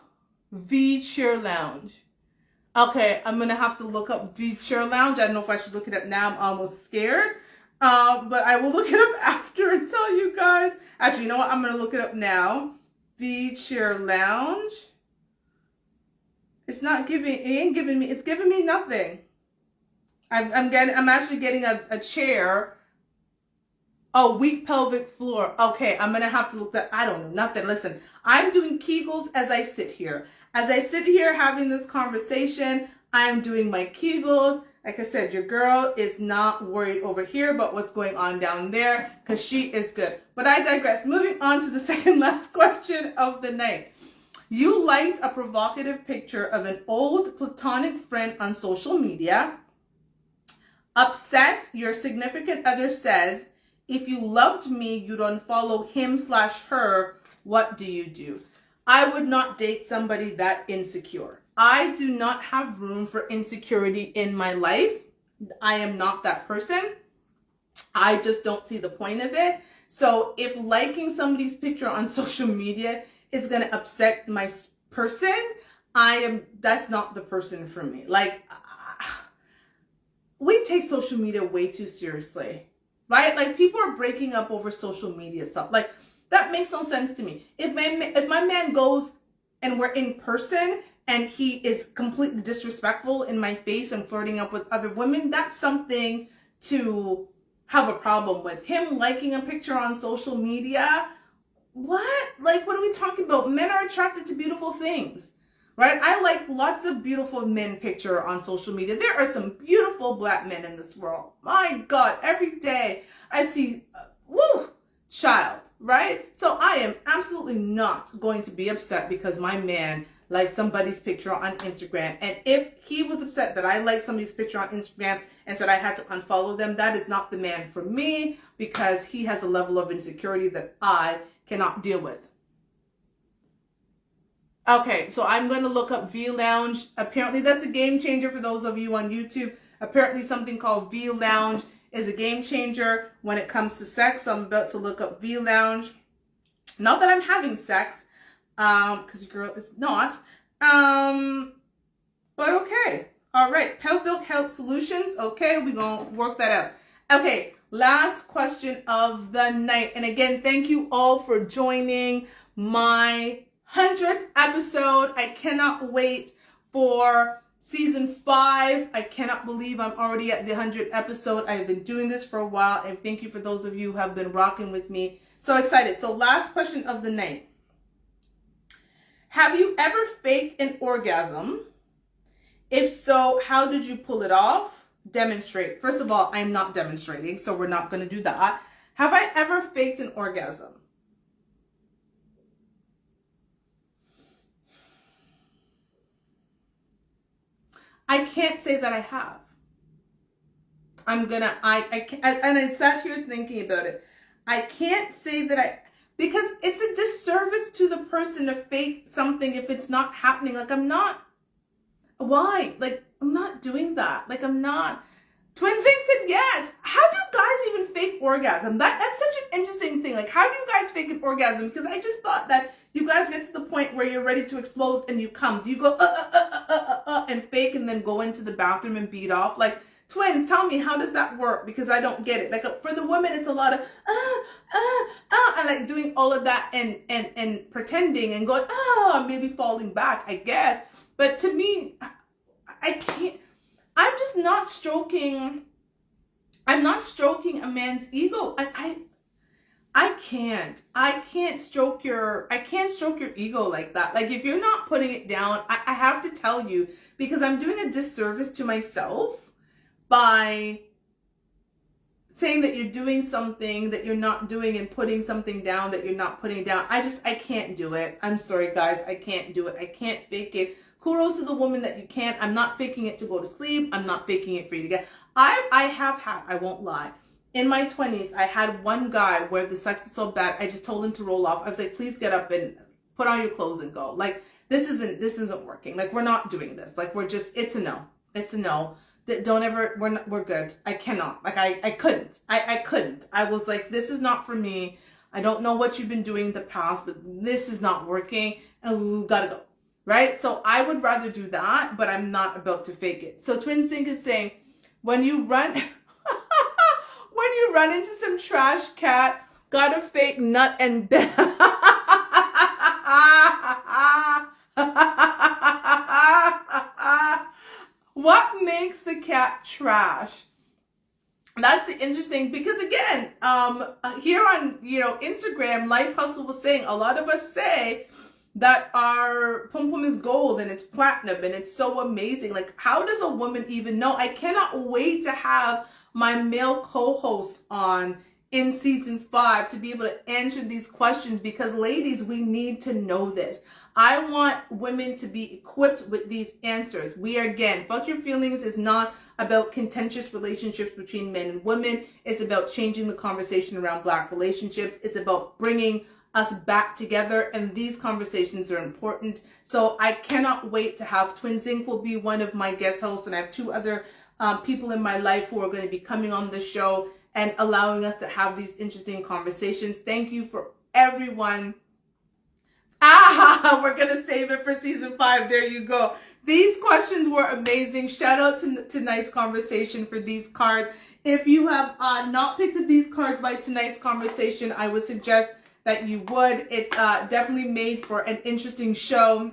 V Chair Lounge. Okay, I'm gonna have to look up V Chair Lounge. I don't know if I should look it up now. I'm almost scared. But I will look it up after and tell you guys. Actually, you know what? I'm gonna look it up now. V Chair Lounge. It's giving me nothing. I'm actually getting a chair. Oh, weak pelvic floor. Okay, I'm gonna have to look that. I don't know, nothing. Listen, I'm doing Kegels as I sit here. As I sit here having this conversation, I'm doing my Kegels. Like I said, your girl is not worried over here about what's going on down there because she is good. But I digress. Moving on to the second last question of the night. You liked a provocative picture of an old platonic friend on social media. Upset, your significant other says, if you loved me, you'd unfollow him/her. What do you do? I would not date somebody that insecure. I do not have room for insecurity in my life. I am not that person. I just don't see the point of it. So if liking somebody's picture on social media is going to upset my person, that's not the person for me. Like, we take social media way too seriously, right? Like, people are breaking up over social media stuff. Like, that makes no sense to me. If my man goes and we're in person and he is completely disrespectful in my face and flirting up with other women, that's something to have a problem with. Him liking a picture on social media, what? Like, what are we talking about? Men are attracted to beautiful things, right? I like lots of beautiful men picture on social media. There are some beautiful black men in this world. My God, every day I see, child, right? So I am absolutely not going to be upset because my man liked somebody's picture on Instagram. And if he was upset that I liked somebody's picture on Instagram and said I had to unfollow them, that is not the man for me because he has a level of insecurity that I cannot deal with. Okay, so I'm going to look up V Lounge. Apparently that's a game changer for those of you on YouTube. Apparently something called V Lounge is a game changer when it comes to sex. So I'm about to look up V Lounge. Not that I'm having sex, because your girl is not. But okay. All right. Pelvic Health Solutions. Okay, we're going to work that out. Okay, last question of the night. And again, thank you all for joining my 100th episode. I cannot wait for season 5. I cannot believe I'm already at the 100th episode. I've been doing this for a while, and thank you for those of you who have been rocking with me. So excited. So last question of the night. Have you ever faked an orgasm? If so, how did you pull it off? Demonstrate. First of all, I'm not demonstrating, so we're not going to do that. Have I ever faked an orgasm? I can't say that I have. I can't, and I sat here thinking about it. I can't say that because it's a disservice to the person to fake something if it's not happening. Like, why? Like, I'm not doing that. Like, I'm not. Twin Sing said yes. How do guys even fake orgasm? That's such an interesting thing. Like, how do you guys fake an orgasm? Because I just thought that you guys get to the point where you're ready to explode and you come. Do you go and fake and then go into the bathroom and beat off? Like, twins, tell me, how does that work? Because I don't get it. Like, for the women, it's a lot of and like doing all of that and pretending and going maybe falling back, I guess. But to me, I can't. I'm just not stroking. I'm not stroking a man's ego. I can't stroke your ego like that. Like, if you're not putting it down, I have to tell you, because I'm doing a disservice to myself by saying that you're doing something that you're not doing and putting something down that you're not putting down. I can't do it. I'm sorry, guys. I can't do it. I can't fake it. Kudos to the woman that you can't. I'm not faking it to go to sleep. I'm not faking it for you to get. I have had, I won't lie. In my 20s, I had one guy where the sex was so bad, I just told him to roll off. I was like, please get up and put on your clothes and go. Like, this isn't working. Like, we're not doing this. Like, it's a no. It's a no. Don't ever, we're good. I cannot. Like, I couldn't. I couldn't. I was like, this is not for me. I don't know what you've been doing in the past, but this is not working and we gotta go. Right? So I would rather do that, but I'm not about to fake it. So Twin Sync is saying, when you run, when you run into some trash cat, got a fake nut and bed. What makes the cat trash? That's the interesting, because again, here on, Instagram, Life Hustle was saying, a lot of us say that our pum pum is gold and it's platinum and it's so amazing. Like, how does a woman even know? I cannot wait to have my male co-host on in season 5 to be able to answer these questions, because ladies, we need to know this. I want women to be equipped with these answers. We are, again, Fuck Your Feelings is not about contentious relationships between men and women. It's about changing the conversation around Black relationships. It's about bringing us back together, and these conversations are important. So I cannot wait to have Twin Sync will be one of my guest hosts, and I have 2 other people in my life who are going to be coming on the show and allowing us to have these interesting conversations. Thank you for everyone. We're going to save it for season 5. There you go. These questions were amazing. Shout out to tonight's conversation for these cards. If you have not picked up these cards by tonight's conversation, I would suggest that you would. It's definitely made for an interesting show,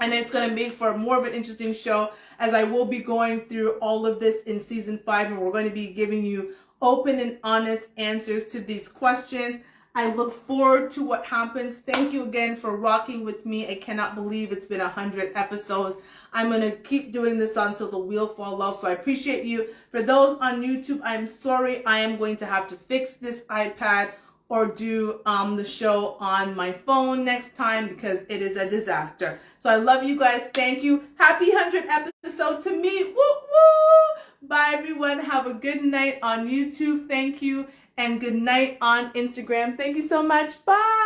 and it's going to make for more of an interesting show, as I will be going through all of this in season 5, and we're going to be giving you open and honest answers to these questions. I look forward to what happens. Thank you again for rocking with me. I cannot believe it's been 100 episodes. I'm going to keep doing this until the wheel falls off, so I appreciate you. For those on YouTube, I'm sorry. I am going to have to fix this iPad or do the show on my phone next time, because it is a disaster. So I love you guys. Thank you. Happy 100th episode to me. Woo woo. Bye everyone. Have a good night on YouTube. Thank you. And good night on Instagram. Thank you so much. Bye.